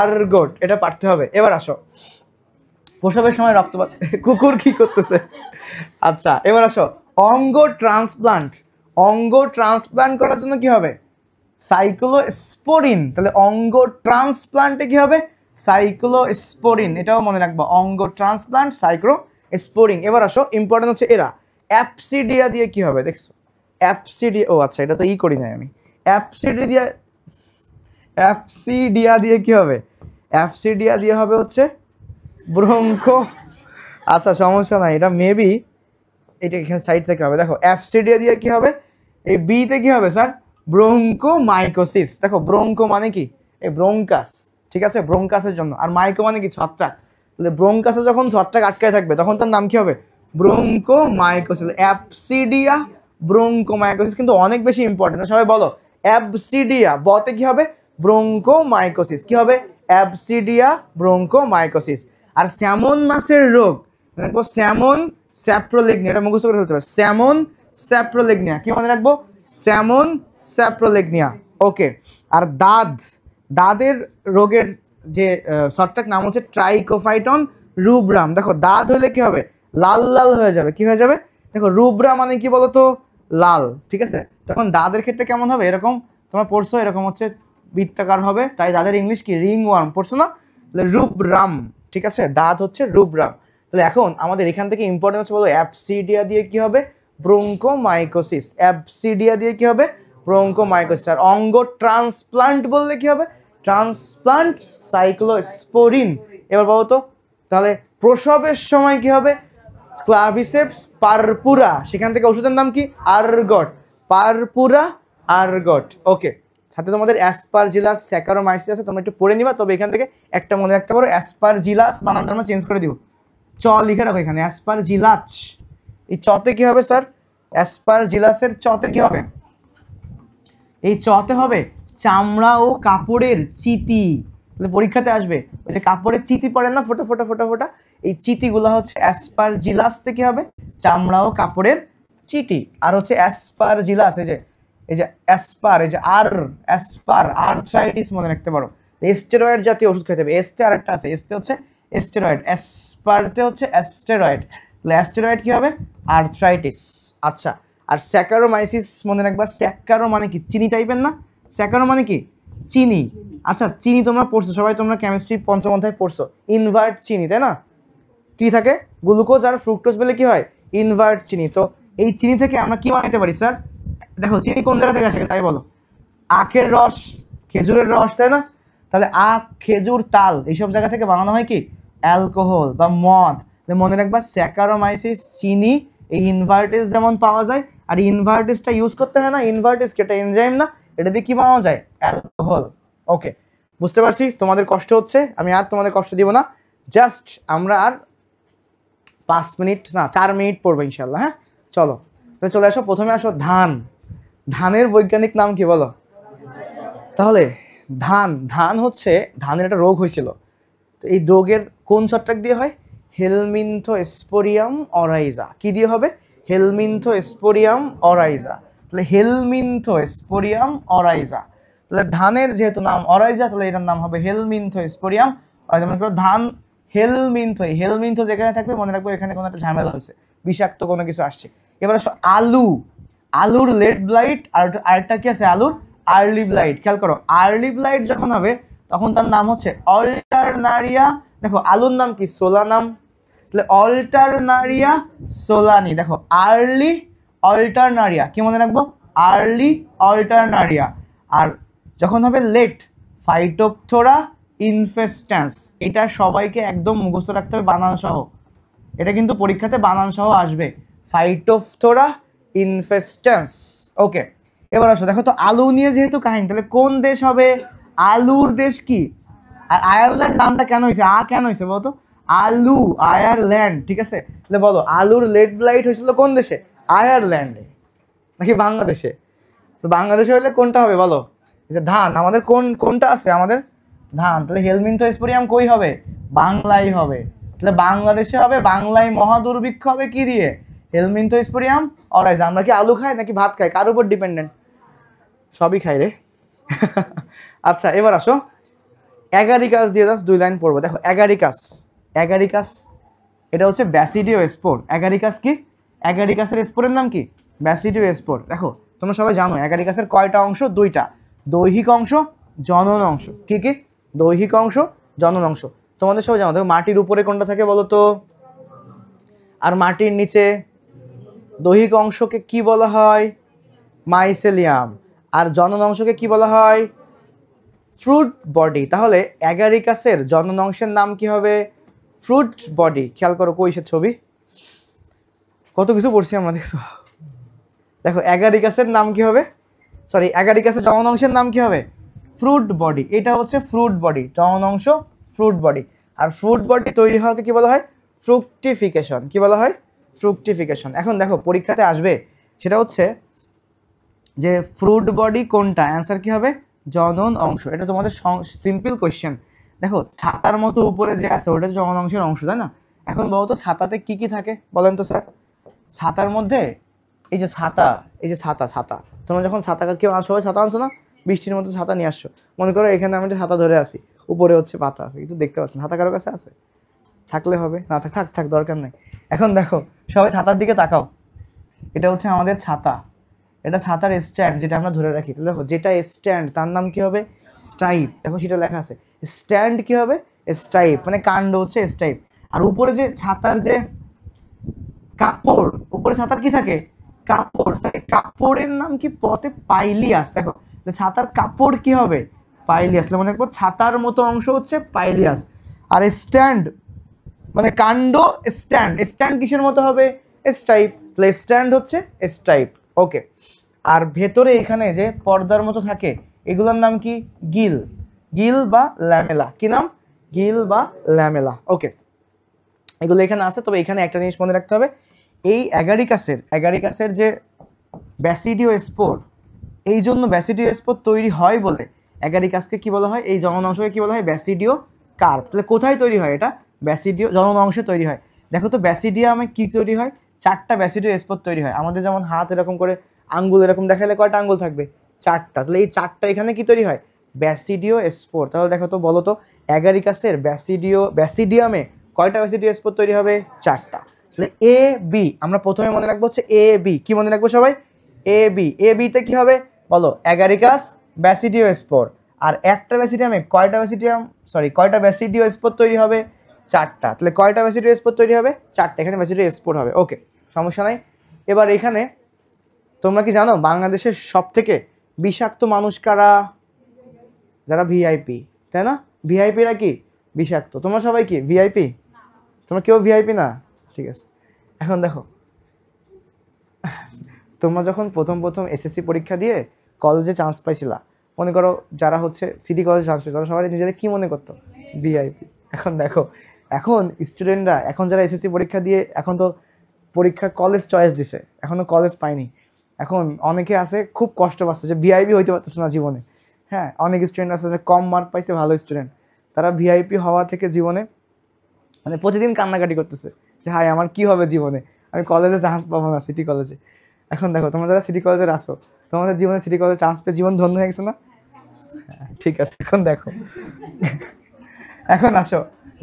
আরগোট। এটা পারতে হবে। এবার আসো প্রসবের সময় রক্তপাত, কুকুর কি করতেছে? আচ্ছা, এবার আসো অঙ্গ ট্রান্সপ্লান্ট করার জন্য কি হবে? সাইক্লোস্পোরিন। তাহলে অঙ্গ ট্রান্সপ্লান্টে কি হবে? সাইক্লোস্পোরিন। এটাও মনে রাখবো, অঙ্গ ট্রান্সপ্লান্ট সাইক্লোস্পোরিন। এবার আসো ইম্পর্টেন্ট হচ্ছে এরা অ্যাপসিডিয়া দিয়ে কি হবে? দেখছো অ্যাপসিডিয়া, ও আচ্ছা এটা তো করি নাই আমি। অ্যাপসিডিয়া দিয়ে কি হবে? অ্যাপসিডিয়া দিয়ে হবে হচ্ছে ব্রঙ্কো। আচ্ছা সমস্যা নাই, এটা মেবি এটা এখানে সাইড থেকে হবে। দেখো অ্যাপসিডিয়া দিয়ে কি হবে? এই বিতে কি হবে স্যার? ব্রঙ্কোমাইকোসিস। দেখো ব্রঙ্কো মানে কি? এই ব্রঙ্কাস, ঠিক আছে, ব্রঙ্কাসের জন্য। আর মাইকো মানে কি? ছত্রাক। তাহলে ব্রঙ্কাসে যখন ছত্রাক আটকায় থাকবে তখন তার নাম কি হবে? ব্রঙ্কোমাইকোসিস। অ্যাপসিডিয়া ব্রঙ্কোমাইকোসিস কিন্তু অনেক বেশি ইম্পর্টেন্ট। সবাই বলো অ্যাবসিডিয়া, বতে কি হবে? ব্রঙ্কোমাইকোসিস। কি হবে? অ্যাবসিডিয়া ব্রঙ্কোমাইকোসিস। আর স্যামন মাছের রোগ, স্যামন স্যাপ্রোলেগনিয়া, এটা মুখস্থ করে ফেলতে হবে। স্যামন স্যাপ্রোলেগনিয়া, কি মনে রাখবো? স্যামন স্যাপ্রোলেগনিয়া। ওকে, আর দাঁতের রোগের যে ছত্রাক নাম হচ্ছে ট্রাইকোফাইটন রুব্রাম। দেখো দাঁত হলে কি হবে? লাল লাল হয়ে যাবে। কি হয়ে যাবে? দেখো রুব্রা মানে কি বলতো? লাল, ঠিক আছে। তখন দাঁতের ক্ষেত্রে কেমন হবে? এরকম তোমরা পড়ছো, এরকম হচ্ছে বৃত্তাকার হবে, তাই দাঁতের ইংলিশ কি? Ringworm. পড়ছো না? তাহলে রুব্রাম, ঠিক আছে, দাঁত হচ্ছে রুব্রাম। তাহলে এখন আমাদের এখান থেকে ইম্পর্টেন্ট হচ্ছে বলো অ্যাবসিডিয়া দিয়ে কি হবে? ব্রঙ্কোমাইকোসিস। অ্যাবসিডিয়া দিয়ে কি হবে? ব্রঙ্কোমাইকোসিস। আর অঙ্গ ট্রান্সপ্লান্ট বললে কি হবে? Transplant cyclosporine. এবার বলো তো তাহলে প্রসবের সময় কি হবে? ক্লাভিসেপস পারপুরা, সেখান থেকে ওষুধের নাম কি? আরগট। পারপুরা আরগট। ওকে, সাথে তোমাদের অ্যাসপারজিলাস স্যাকারোমাইসিস আছে, তোমরা একটু পড়ে নিবা। তবে এখান থেকে একটা মনে রাখতে পারো, অ্যাসপারজিলাস বানানটা আমরা চেঞ্জ করে দিব, চ লিখে রাখো এখানে, অ্যাসপারজিলাস। এই চতে কি হবে স্যার? অ্যাসপারজিলাসের চতে কি হবে? এই চতে হবে চামড়া ও কাপড়ের চিতি। তাহলে পরীক্ষাতে আসবে ওই যে কাপড়ের চিতি পড়ে না, ফোটা ফোটা ফোটা ফোটা, এই চিতিগুলো হচ্ছে অ্যাসপারজিলাস থেকে হবে চামড়া ও কাপড়ের চিটি। আর হচ্ছে অ্যাসপারজিলাস, এই যে অ্যাসপার, এই যে আর্থ্রাইটিস মনে রাখতে পারো। স্টেরয়েড জাতীয় ওষুধ খেতে হবে। এসতে আর একটা আছে, এসতে হচ্ছে স্টেরয়েড, অ্যাসপারতে হচ্ছে অ্যাস্টেরয়েড। তাহলে অ্যাস্টেরয়েড কি হবে? আর্থ্রাইটিস। আচ্ছা, আর স্যাকারোমাইসিস মনে রাখবা, স্যাকারো মানে কি? চিনি টাইপের না? স্যাকারো মানে কি? চিনি। আচ্ছা, চিনি তোমরা পড়ছো সবাই, তোমরা কেমিস্ট্রি পঞ্চম অধ্যায় পড়ছো, ইনভার্ট চিনি, তাই না? কি থাকে? গ্লুকোজ আর ফ্রুক্টোজ বলে কি হয়? ইনভার্ট চিনি। তো এই চিনি থেকে আমরা কি বানাতে পারি স্যার? দেখো চিনি কোন জায়গা থেকে আসে তাই বলো? আখের রস, খেজুরের রস, তাই না? তাহলে আখ, খেজুর, তাল এইসব জায়গা থেকে বানানো হয় কি? অ্যালকোহল বা মদ, মনে রাখবা স্যাকারোমাইসিস চিনি, এই ইনভার্টেজ যেমন পাওয়া যায়, আর ইনভার্টেজটা ইউজ করতে হয় না, ইনভার্টেজ কি এটা এনজাইম না, এটা দিয়ে কি পাওয়া যায়, অ্যালকোহল। ওকে, বুঝতে পারছি তোমাদের কষ্ট হচ্ছে, আমি আর তোমাদের কষ্ট দিব না, জাস্ট আমরা আর 5 মিনিট না 4 মিনিট পড়বো ইনশাল্লাহ। হ্যাঁ চলো চলে আসো, প্রথমে আসো ধান। ধানের বৈজ্ঞানিক নাম কি বলো? তাহলে ধান হচ্ছে, ধানের একটা রোগ হয়েছিল, তো এই রোগের কোন ছত্রাক দিয়ে হয়? হেলমিনথোস্পোরিয়াম অরাইজা। কি দিয়ে হবে? হেলমিনথোস্পোরিয়াম অরাইজা। তাহলে হেলমিনথোস্পোরিয়াম অরাইজা, তাহলে ধানের যেহেতু নাম অরাইজা, তাহলে এটার নাম হবে হেলমিনথোস্পোরিয়াম অরাইজা। মনে করো ধান হেলমিনথো যেখানে থাকবে মনে রাখবো এখানে কোনো একটা ঝামেলা হয়েছে, বিষাক্ত কোনো কিছু আসছে। এবার আসো আলুর লেট ব্লাইট, আর আরেকটা কি আছে আলুর আর্লি ব্লাইট। খেয়াল করো, আর্লি ব্লাইট যখন হবে তখন তার নাম হচ্ছে অল্টারনারিয়া। দেখো আলুর নাম কি? সোলানাম, তাহলে অল্টারনারিয়া সোলানি। দেখো আর্লি অল্টারনারিয়া, কি মনে রাখবো? Early Alternaria. আর যখন হবে লেট, ফাইটোপথোরা ইনফেস্ট্যান্স। এটা সবাইকে একদম মুখস্থ রাখতে হবে বানান সহ, এটা কিন্তু পরীক্ষাতে বানান সহ আসবে, ফাইটোপথোরা ইনফেস্ট্যান্স। ওকে, এবার আসো, দেখো তো আলু নিয়ে যেহেতু কাহিনী, তাহলে কোন দেশ হবে? আলুর দেশ কি? আয়ারল্যান্ড নামটা কেন হয়েছে? কেন হয়েছে বলতো? আলু আয়ারল্যান্ড, ঠিক আছে। তাহলে বলো আলুর লেট ব্লাইট হয়েছিল কোন দেশে? আয়ারল্যান্ডে নাকি বাংলাদেশে? তো বাংলাদেশে হলে কোনটা হবে বলো? ধান আমাদের কোনটা আছে আমাদের? ধান। তাহলে হেলমিনথোস্পোরিয়াম কই হবে? বাংলায় হবে। তাহলে বাংলাদেশে হবে, বাংলায় মহাদুর্ভিক্ষ হবে কি দিয়ে? হেলমিনথোস্পোরিয়াম অরাইজা। আমরা কি আলু খাই নাকি ভাত খাই? কার উপর ডিপেন্ডেন্ট? সবই খাই রে। আচ্ছা এবার আসো, অ্যাগারিকাস দিয়ে জাস্ট 2 লাইন পড়বো। দেখো অ্যাগারিকাস এটা হচ্ছে ব্যাসিডিও স্পোর। অ্যাগারিকাস কি? অ্যাগারিকাসের স্পোরের নাম কি? ব্যাসিডিও স্পোর। দেখো তোমরা সবাই জানো অ্যাগারিকাসের কয়টা অংশ? 2টা, দৈহিক অংশ, জনন অংশ। কি কি? দৈহিক অংশ, জনন অংশ। তোমাদের সবাই জানো। দেখো মাটির উপরে কোনটা থাকে বলো তো? আর মাটির নিচে দৈহিক অংশকে কি বলা হয়? মাইসেলিয়াম। আর জনন অংশকে কি বলা হয়? Fruit body. তাহলে অ্যাগারিকাসের জনন অংশের নাম কি হবে? Fruit body. খেয়াল করো কইসের ছবি, কত কিছু পড়ছি আমরা, দেখছো? দেখো অ্যাগারিকাসের নাম কি হবে? সরি, অ্যাগারিকাসের জনন অংশের নাম কি হবে? Fruit body. এটা হচ্ছে ফ্রুট বডি, জনন অংশ ফ্রুট বডি। আর ফ্রুট বডি তৈরি হওয়াকে কি বলা হয়? ফ্রুকটিফিকেশন। কি বলা হয়? ফ্রুকটিফিকেশন। এখন দেখো পরীক্ষাতে আসবে, সেটা হচ্ছে যে ফ্রুট বডি কোনটা? অ্যান্সার কি হবে? জনন অংশ। এটা তোমাদের সিম্পল কোয়েশ্চেন। দেখো ছাতার মতো উপরে যে আছে ওটা জনন অংশের অংশ, তাই না? এখন বলো তো ছাতাতে কি কি থাকে বলেন তো স্যার? ছাতার মধ্যে এই যে ছাতা, তোমরা যখন ছাতা, কেউ সবাই ছাতা আনছো না? বৃষ্টির মধ্যে ছাতা নিয়ে আসছো, মনে করো এখানে আমি একটা ছাতা ধরে আসি, উপরে হচ্ছে পাতা আছে, কিছু দেখতে পাচ্ছি না। ছাতা কারো কাছে আছে? থাকলে হবে, না থাক দরকার নেই। এখন দেখো সবাই ছাতার দিকে তাকাও, এটা হচ্ছে আমাদের ছাতা, এটা ছাতার স্ট্যান্ড যেটা আমরা ধরে রাখি। দেখো যেটা স্ট্যান্ড তার নাম কি হবে? স্টাইপ। দেখো সেটা লেখা আছে, স্ট্যান্ড কি হবে? স্টাইপ, মানে কাণ্ড হচ্ছে স্টাইপ। আর উপরে যে ছাতার যে কাপড়, উপরে ছাতার কি থাকে? কাপড়। কাপড়ের নাম কি? পথে পাইলিয়াস। দেখো ছাতার কাপড় কি হবে? পাইলিয়াস। মনে রাখবো ছাতার মতো অংশ হচ্ছে পাইলিয়াস। আর স্ট্যান্ড মানে কাণ্ড, স্ট্যান্ড কিসের মতো হবে? স্টাইপ। তাহলে স্ট্যান্ড হচ্ছে স্টাইপ। ওকে, আর ভেতরে এখানে যে পর্দার মতো থাকে এগুলোর নাম কি? গিল বা ল্যামেলা। কি নাম? গিল বা ল্যামেলা। ওকে, এগুলো এখানে আছে। তবে এখানে একটা জিনিস মনে রাখতে হবে, এই অ্যাগারিকাসের যে ব্যাসিডিও স্পোর, এই জন্য ব্যাসিডিও স্পোর তৈরি হয় বলে অ্যাগারিকাসকে কি বলা হয়? এই জনন অংশকে কি বলা হয়? ব্যাসিডিও কার্প। তাহলে কোথায় তৈরি হয় এটা? ব্যাসিডিও জনন অংশে তৈরি হয়। দেখো তো ব্যাসিডিয়ামে কি তৈরি হয়? 4টা ব্যাসিডিও স্পোর তৈরি হয়। আমাদের যেমন হাত এরকম করে আঙ্গুল এরকম দেখালে কয়টা আঙ্গুল থাকবে? 4টা। তাহলে এই 4টা এখানে কি তৈরি হয়? ব্যাসিডিও স্পোর। তাহলে দেখো তো বলো তো অ্যাগারিকাসের ব্যাসিডিয়ামে কয়টা ব্যাসিডিও স্পোর তৈরি হবে? 4টা। তাহলে এ বি আমরা প্রথমে মনে রাখবো হচ্ছে এ বি। কি মনে রাখবো সবাই? এ বিতে কি হবে বলো? Agaricus ব্যাসিডিও spore. আর একটা ব্যাসিডিয়ামে কয়টা ব্যাসিডিও স্পোর তৈরি হবে? 4টা। তাহলে কয়টা ব্যাসিডিও স্পোর তৈরি হবে? 4টা। এখানে ব্যাসিডিও স্পোর হবে। ওকে, সমস্যা নাই। এবার এখানে তোমরা কি জানো বাংলাদেশের সব থেকে বিষাক্ত মানুষ কারা? যারা ভিআইপি, তাই না? ভিআইপিরা কি? বিষাক্ত। তোমরা সবাই কি ভিআইপি? তোমরা কেউ ভিআইপি না? ঠিক আছে। এখন দেখো, তোমরা যখন প্রথম এসএসসি পরীক্ষা দিয়ে কলেজে চান্স পাইছিলা, মনে করো যারা হচ্ছে সিটি কলেজে চান্স পেয়েছে তারা সবাই নিজেরা কি মনে করতো? ভিআইপি। এখন দেখো, এখন স্টুডেন্টরা, এখন যারা এসএসসি পরীক্ষা দিয়ে, এখন তো পরীক্ষা কলেজ চয়েস দিছে, এখনও কলেজ পায়নি, এখন অনেকে আছে খুব কষ্ট পাচ্ছে যে ভিআইপি হইতে পারতেছে না জীবনে। হ্যাঁ, অনেক স্টুডেন্ট আছে যে কম মার্ক পাইছে, ভালো স্টুডেন্ট, তারা ভিআইপি হওয়া থেকে জীবনে মানে প্রতিদিন কান্নাকাটি করতেছে যে হাই আমার কি হবে জীবনে, আমি কলেজে চান্স পাবো না সিটি কলেজে। এখন দেখো, তোমরা যারা সিটি কলেজে আসো, তোমাদের জীবনে সিটি কলেজে চান্স পেয়ে জীবন ধন্য হয়ে গেছে না? ঠিক আছে। এখন দেখো, এখন আসো,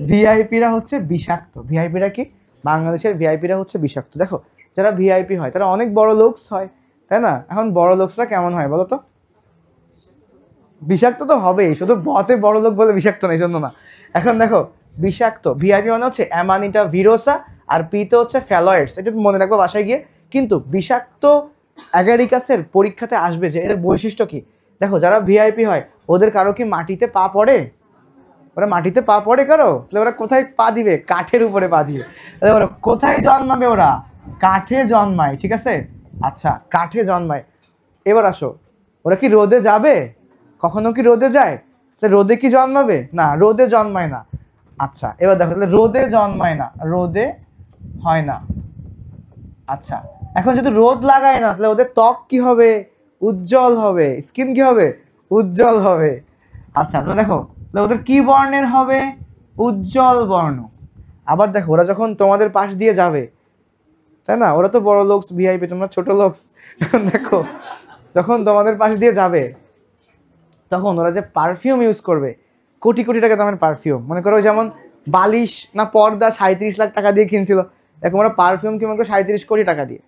ভিআইপিরা হচ্ছে বিষাক্ত। ভিআইপিরা কি? বাংলাদেশের ভিআইপিরা হচ্ছে বিষাক্ত। দেখো, যারা ভিআইপি হয় তারা অনেক বড় লোকস হয়, তাই না? এখন বড় লোকসরা কেমন হয় বলো তো? বিষাক্ত তো হবেই, শুধু বতে বড় লোক বলে বিষাক্ত না এই জন্য না। এখন দেখো, বিষাক্ত ভিআইপি মানে হচ্ছে অ্যামানিটা ভিরোসা, আর পিতে হচ্ছে ফ্যালয়েডস, এটা মনে রাখবো বাসায় গিয়ে। কিন্তু বিষাক্ত অ্যাগারিকাসের পরীক্ষাতে আসবে যে এদের বৈশিষ্ট্য কি। দেখো, যারা ভিআইপি হয় ওদের কারো কি মাটিতে পা পড়ে? ওরা মাটিতে পা পড়ে কারো? তাহলে ওরা কোথায় পা দিবে? কাঠের উপরে পা দিবে। ওরা কোথায় জন্মাবে? ওরা কাঠে জন্মায়, ঠিক আছে? আচ্ছা, কাঠে জন্মায়। এবার আসো, ওরা কি রোদে যাবে? কখনো কি রোদে যায়? তাহলে রোদে কি জন্মাবে? না, রোদে জন্মায় না। আচ্ছা, এবার দেখো, তাহলে রোদে জন্মায় না, রোদে হয় না। আচ্ছা, এখন যদি রোদ লাগায় না, তাহলে ওদের ত্বক কি হবে? উজ্জ্বল হবে। স্কিন কি হবে? উজ্জ্বল হবে। আচ্ছা, তাহলে দেখো, তাহলে ওদের কি বর্ণের হবে? উজ্জ্বল বর্ণ। আবার দেখো, ওরা যখন তোমাদের পাশ দিয়ে যাবে, তাই না? ওরা তো বড় লোকস, ভিআইপি, তোমরা ছোট লোকস। দেখো, যখন তোমাদের পাশ দিয়ে যাবে তখন ওরা যে পারফিউম ইউজ করবে, কোটি কোটি টাকা দামের পারফিউম, মনে করো যেমন বালিশ না পর্দা 37 লাখ টাকা দিয়ে কিনছিল, এখন ওরা পারফিউম কি মনে করো 37 কোটি টাকা দিয়ে।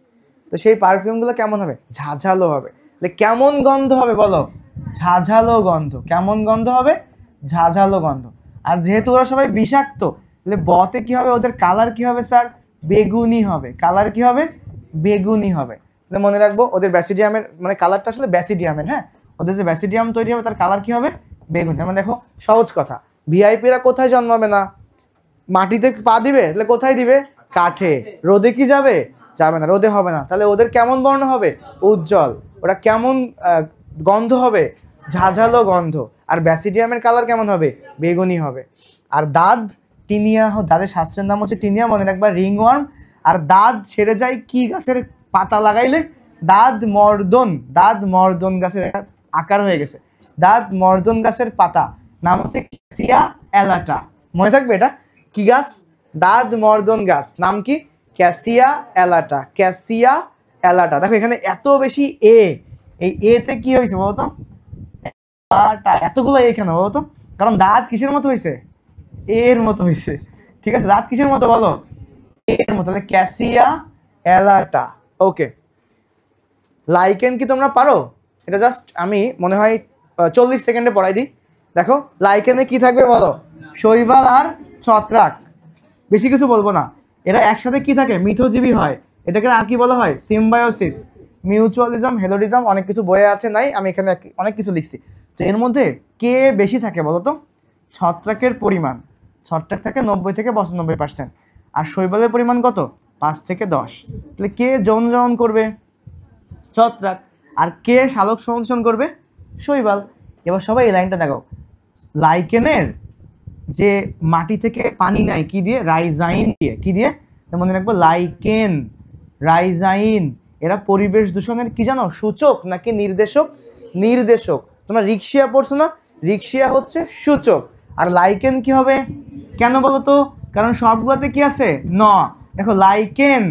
তো সেই পারফিউমগুলো কেমন হবে? ঝাঝালো হবে। তাহলে কেমন গন্ধ হবে বলো? ঝাঝালো গন্ধ। কেমন গন্ধ হবে? ঝাঝালো গন্ধ। আর যেহেতু ওরা সবাই বিষাক্ত, তাহলে বতে কি হবে? ওদের কালার কি হবে স্যার? বেগুনি হবে। কালার কি হবে? বেগুনি হবে। তাহলে মনে রাখবো, ওদের ব্যাসিডিয়ামের মানে কালারটা আসলে ব্যাসিডিয়ামের, হ্যাঁ, ওদের যে ব্যাসিডিয়াম তৈরি হবে তার কালার কি হবে? বেগুনি। মানে দেখো, সহজ কথা, ভিআইপিরা কোথায় জন্মাবে না? মাটিতে পা দিবে, তাহলে কোথায় দিবে? কাঠে। রোদে কি যাবে? যাবে না, রোদে হবে না। তাহলে ওদের কেমন বর্ণ হবে? উজ্জ্বল। ওরা কেমন গন্ধ হবে? ঝাঝালো গন্ধ। আর ব্যাসিডিয়ামের কালার কেমন হবে? বেগুনি হবে। আর দাঁত টিনিয়া, দাঁতের শাস্ত্রের নাম হচ্ছে টিনিয়া, মনে রাখবা, রিংওয়ার্ম। আর দাঁত ছেড়ে যায় কি গাছের পাতা লাগাইলে? দাঁত মর্দন। দাঁত মর্দন গাছের একটা আকার হয়ে গেছে, দাঁত মর্দন গাছের পাতা, নাম হচ্ছে ক্যাসিয়া অ্যালাটা। মনে থাকবে এটা কি গাছ? দাঁত মর্দন গাছ, নাম কি? ক্যাসিয়া অ্যালাটা। ক্যাসিয়া অ্যালাটা। দেখো এখানে এত বেশি এ, এই এতে কি হয়েছে বলতো? এতগুলো এ কেন বলতো? কারণ দাঁত কিসের মতো হয়েছে? এর মতো হয়েছে, ঠিক আছে? দাঁত কিসের মতো বলো? এর মতো। তাহলে ক্যাসিয়া অ্যালাটা। ওকে, লাইকেন কি তোমরা পারো? এটা জাস্ট আমি মনে হয় 40 সেকেন্ডে পড়াই দিই। দেখো, লাইকেনে কি থাকবে বলো? শৈবাল আর ছত্রাক, বেশি কিছু বলবো না। এরা একসাথে কি থাকে? মিথজীবী হয়। এটাকে আর কি বলা হয়? সিম্বায়োসিস, মিউচুয়ালিজম, হেলোরিজম, অনেক কিছু বইয়ে আছে, নাই আমি এখানে অনেক কিছু লিখছি। তো এর মধ্যে কে বেশি থাকে বলো তো? ছত্রাকের পরিমাণ, ছত্রাক থাকে 90 থেকে 95%, আর শৈবালের পরিমাণ কত? 5 থেকে 10। তাহলে কে যৌন করবে? ছত্রাক। আর কে সালোক সংশ্লেষণ করবে? শৈবাল। এবার সবাই এই লাইনটা দেখো, লাইকেনের যে মাটি থেকে পানি নেয় কি দিয়ে? রাইজাইন দিয়ে। কি দিয়ে? মনে রাখবো, লাইকেন, রাইজাইন। এরা পরিবেশ দূষণের কি জানো? সূচক নাকি নির্দেশক? নির্দেশক। তোমরা রিক্সিয়া পড়ছো না? রিক্সিয়া হচ্ছে সূচক, আর লাইকেন কি হবে? কেন বলো তো? কারণ সবগুলোতে কি আছে? ন। দেখো, লাইকেন,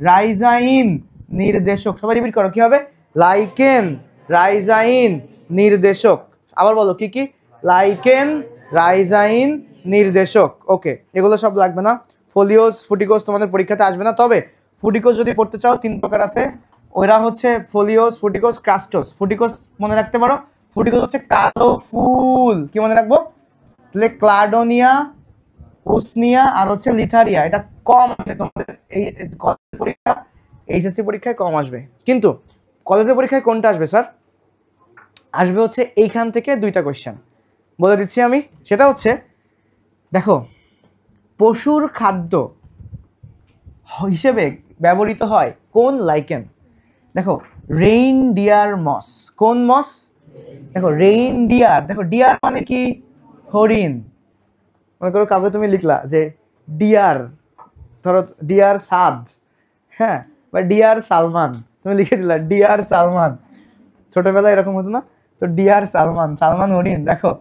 রাইজাইন, নির্দেশক। সবাই রিপিট করো, কি হবে? লাইকেন, রাইজাইন, নির্দেশক। আবার বলো কি কি? লাইকেন, রাইজাইন, নির্দেশক। ওকে, এগুলো সব লাগবে না। ফোলিওস, ফুটিকোস তোমাদের পরীক্ষাতে আসবে না, তবে ফুটিকোস যদি পড়তে চাও 3 প্রকার আছে। ওরা হচ্ছে ফোলিওস, ফুটিকোস, ক্রাস্টোস। ফুটিকোস মনে রাখতে পারো, ফুটিকোস হচ্ছে কালো ফুল। কি মনে রাখবো? তাহলে ক্লাডোনিয়া, উসনিয়া আর হচ্ছে লিথারিয়া। এটা কম আছে তোমাদের এই কলেজ পরীক্ষা, এইচএসসি পরীক্ষায় কম আসবে। কিন্তু কলেজের পরীক্ষায় কোনটা আসবে স্যার? আসবে হচ্ছে এইখান থেকে 2টা কোয়েশ্চেন বলে দিচ্ছি আমি। সেটা হচ্ছে দেখো পশুর খাদ্য হিসেবে ব্যবহৃত হয় কোন লাইকেন? দেখো রেইনডিয়ার মস। কোন মস? দেখো রেইনডিয়ার, দেখো ডিয়ার মানে কি? হরিণ। মনে করো কাউকে তুমি লিখলা যে ডিয়ার, ধরো ডিয়ার সাদ, হ্যাঁ, বা ডিয়ার সালমান, তুমি লিখে দিলা ডিয়ার সালমান। ছোটবেলায় এরকম হতো না? তো ডিয়ার সালমান, সালমান হরিণ। দেখো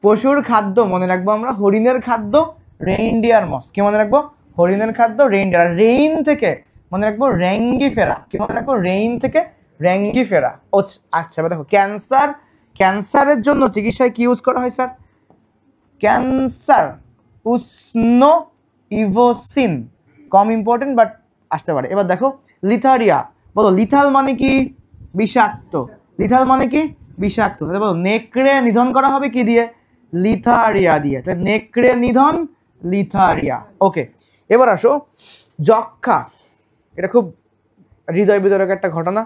পশুর খাদ্য মনে রাখবো আমরা হরিণের খাদ্য রেইনডিয়ার মস। কি মনে রাখবো? হরিণের খাদ্য রেইনডিয়ার। রেইন থেকে মনে রাখবো র্যাঙ্গিফেরা। কি মনে রাখবো? রেইন থেকে র্যাঙ্গিফেরা। আচ্ছা এবার দেখো ক্যান্সার, ক্যান্সারের জন্য চিকিৎসায় কি ইউজ করা হয় স্যার? ক্যান্সার উষ্ণ ইভোসিন। কম ইম্পর্টেন্ট বাট আসতে পারে। এবার দেখো লিথারিয়া, বলো লিথাল মানে কি? বিষাক্ত। লিথাল মানে কি? বিষাক্ত। বলো নেকড়ে নিধন করা হবে কি দিয়ে? লিথারিয়া দিয়ে। তাহলে নেকড়ে নিধন লিথারিয়া। ওকে, এবার আসো যক্ষা। এটা খুব হৃদয় বিদারক একটা ঘটনা।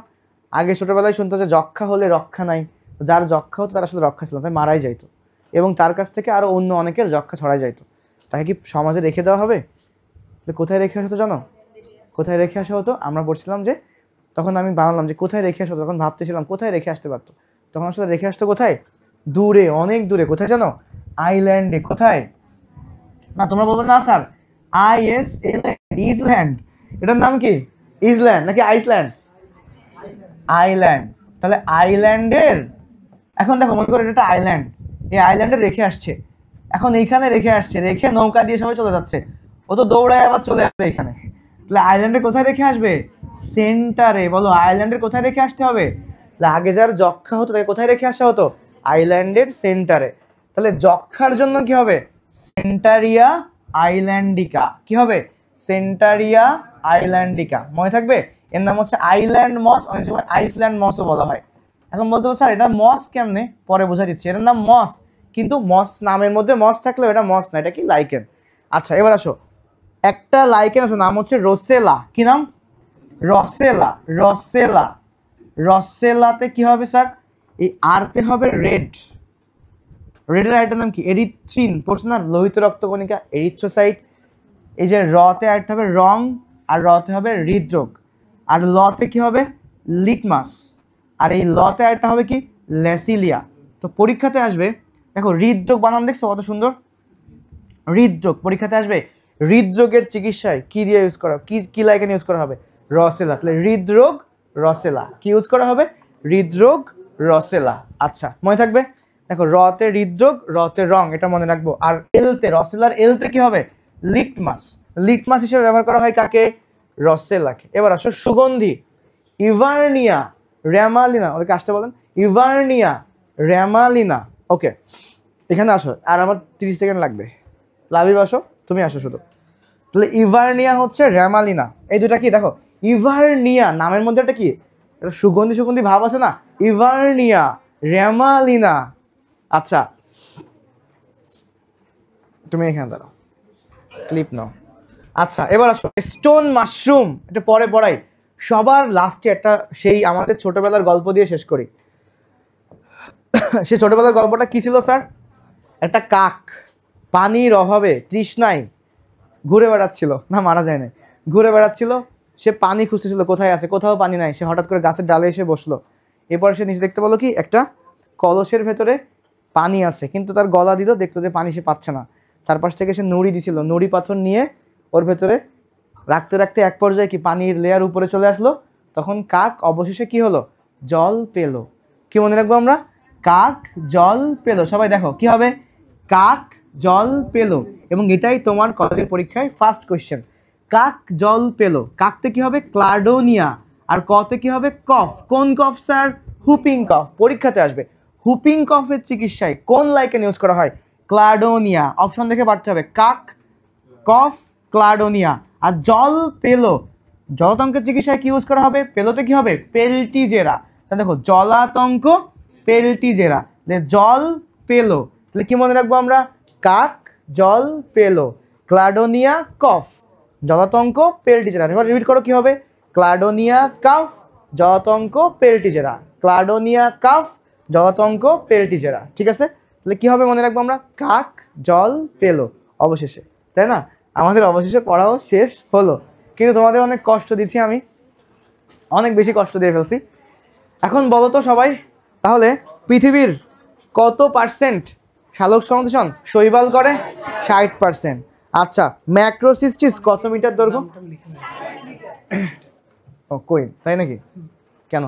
আগে ছোটবেলায় শুনতো যে যক্ষা হলে রক্ষা নাই, যার যক্ষা হতো তার আসলে রক্ষা ছিল, তাই মারাই যাইতো, এবং তার কাছ থেকে আরো অন্য অনেকের যক্ষা ছড়াই যাইতো। তাকে কি সমাজে রেখে দেওয়া হবে? কোথায় রেখে আসা হতো জানো? কোথায় রেখে আসা হতো? আমরা পড়ছিলাম যে তখন আমি বানালাম যে কোথায় রেখে আসা হতো, তখন ভাবতেছিলাম কোথায় রেখে আসতে পারতো। তখন আসলে রেখে আসতো কোথায়? দূরে, অনেক দূরে। কোথায় জানো? আইল্যান্ডে। কোথায়? না তোমরা বলবে না স্যার ISL, ইসল্যান্ড। এটার নাম কি? ইসল্যান্ড নাকি আইসল্যান্ড? আইল্যান্ড। তাহলে আইল্যান্ডের, এখন দেখো মনে করো এটা আইল্যান্ড, এই আইল্যান্ডে রেখে আসছে, এখন এইখানে রেখে আসছে, রেখে নৌকা দিয়ে সবাই চলে যাচ্ছে, ও তো দৌড়ায় আবার চলে আসবে এখানে। তাহলে আইল্যান্ডে কোথায় রেখে আসবে? সেন্টারে। বলো আইল্যান্ডের কোথায় রেখে আসতে হবে? আগে যার যক্ষা হতো তাকে কোথায় রেখে আসা হতো? আইল্যান্ডের সেন্টারে। তাহলে যক্ষার জন্য কি হবে? সেন্টারিয়া আইল্যান্ডিকা। কি হবে? সেন্টারিয়া আইল্যান্ডিকা। মনে থাকবে? এর নাম হচ্ছে আইল্যান্ড মস, অনেক সময় আইসল্যান্ড মসও বলা হয়। এখন বলতে হবে স্যার এটা মস কেমনে? পরে বোঝা দিচ্ছি। এটার নাম মস, কিন্তু মস নামের মধ্যে মস থাকলেও এটা মস না, এটা কি লাইকেন। আচ্ছা এবার আসো একটা লাইকেন আছে নাম হচ্ছে রোসেলা। কি নাম? রসেলা। রসেলা, রসেলাতে কি হবে স্যার? এই আরতে হবে রেড। রেডের আরেকটার নাম কি? এরিথ্রিন। পড়ছো না? লোহিত রক্তকণিকা, এরিথ্রোসাইট। এই যে রতে আরেকটা হবে রং, আর রতে হবে হৃদরোগ, আর লতে কি হবে? লিটমাস, আর এই লতে আরেকটা হবে কি? ল্যাসিলিয়া। তো পরীক্ষাতে আসবে, দেখো হৃদরোগ বানান দেখছো কত সুন্দর? হৃদরোগ পরীক্ষাতে আসবে। হৃদরোগের চিকিৎসায় কি দিয়ে ইউজ করা, কি লাইকেন ইউজ করা হবে? রসেলা। তাহলে হৃদরোগ রসেলা। কি ইউজ করা হবে? হৃদরোগ রসেলা। আচ্ছা মনে থাকবে। দেখো রতে হৃদরোগ, রতে রং, এটা মনে রাখবো। আর এলতে, রসেলার এলতে কি হবে? লিটমাস। লিটমাস হিসেবে ব্যবহার করা হয় কাকে? রসেলাকে। এবার আসো সুগন্ধি। ইভার্নিয়া র্যামালিনা, ওদেরকে আসতে বলেন। ইভার্নিয়া র্যামালিনা। ওকে, এখানে আসো, আর আমার 30 সেকেন্ড লাগবে। লাভিব আসো, তুমি আসো শুধু। তাহলে ইভার্নিয়া হচ্ছে র্যামালিনা, এই দুটা কি? দেখো ইভার্নিয়া নামের মধ্যে একটা কি? একটা সুগন্ধি সুগন্ধি ভাব আছে না? ইভার্নিয়া র্যামালিনা। আচ্ছা তুমি এখানে দাঁড়াও, ক্লিপ নাও। আচ্ছা এবার আসো স্টোন মাশরুম, এটা পরে পড়াই। সবার লাস্টে একটা সেই আমাদের ছোটবেলার গল্প দিয়ে শেষ করি। সেই ছোটবেলার গল্পটা কি ছিল স্যার? একটা কাক পানির অভাবে তৃষ্ণায় ঘুরে বেড়াচ্ছিল, না মারা যায় না, ঘুরে বেড়াচ্ছিল। সে পানি খুঁজতেছিল কোথায় আছে, কোথাও পানি নাই। সে হঠাৎ করে গাছের ডালে এসে বসলো। এরপর সে নিচে দেখতে পেলো কি একটা কলসের ভেতরে পানি আছে, কিন্তু তার গলা দিল, দেখলো যে পানি সে পাচ্ছে না। চারপাশ থেকে সে নুড়ি দিছিল, নুড়ি পাথর নিয়ে ওর ভেতরে রাখতে রাখতে এক পর্যায়ে কি পানির লেয়ার উপরে চলে আসলো। তখন কাক অবশেষে কি হলো? জল পেলো। কি মনে রাখবো আমরা? কাক জল পেলো। সবাই দেখো কি হবে? কাক জল পেলো। এবং এটাই তোমার কলেজের পরীক্ষায় ফার্স্ট কোয়েশ্চেন। কাক জল পেলো, কাকতে কি হবে? ক্লাডোনিয়া। আর কতে কি হবে? কফ। কোন কফ স্যার? হুপিং কফ। পরীক্ষাতে আসবে হুপিং কফের চিকিৎসায় কোন লাইকেন ইউজ করা হয়? ক্লাডোনিয়া। অপশন দেখে পারতে হবে কাক, কফ, ক্লাডোনিয়া। আর জল পেলো, জলাতঙ্কের চিকিৎসায় কি ইউজ করা হবে? পেলোতে কি হবে? পেলটিজেরা। তাহলে দেখো জলাতঙ্ক, পেলটিজেরা। জল পেলো, তাহলে কি মনে রাখবো আমরা? কাক জল পেলো, ক্লাডোনিয়া কফ, জলাতঙ্ক পেলটিজেরা। এবার রিপিট করো কি হবে? ক্লাডোনিয়া কাফ, জলাতঙ্ক পেলটিজেরা। ক্লাডোনিয়া কাফ, জলাতঙ্ক পেলটিজেরা। ঠিক আছে? তাহলে কি হবে মনে রাখবো আমরা, কাক জল পেলো অবশেষে, তাই না? আমাদের অবশেষে পড়াও শেষ হলো, কিন্তু তোমাদের অনেক কষ্ট দিচ্ছি আমি, অনেক বেশি কষ্ট দিয়ে ফেলছি। এখন বলো তো সবাই, তাহলে পৃথিবীর কত পার্সেন্ট সালোক সংশ্লেষণ শৈবাল করে? 60%। আচ্ছা, ম্যাক্রোসিস্টিস কত মিটার দৈর্ঘ্য? ও কই, তাই নাকি? কেন?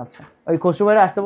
আচ্ছা, ওই খসরু ভাইরা আসতে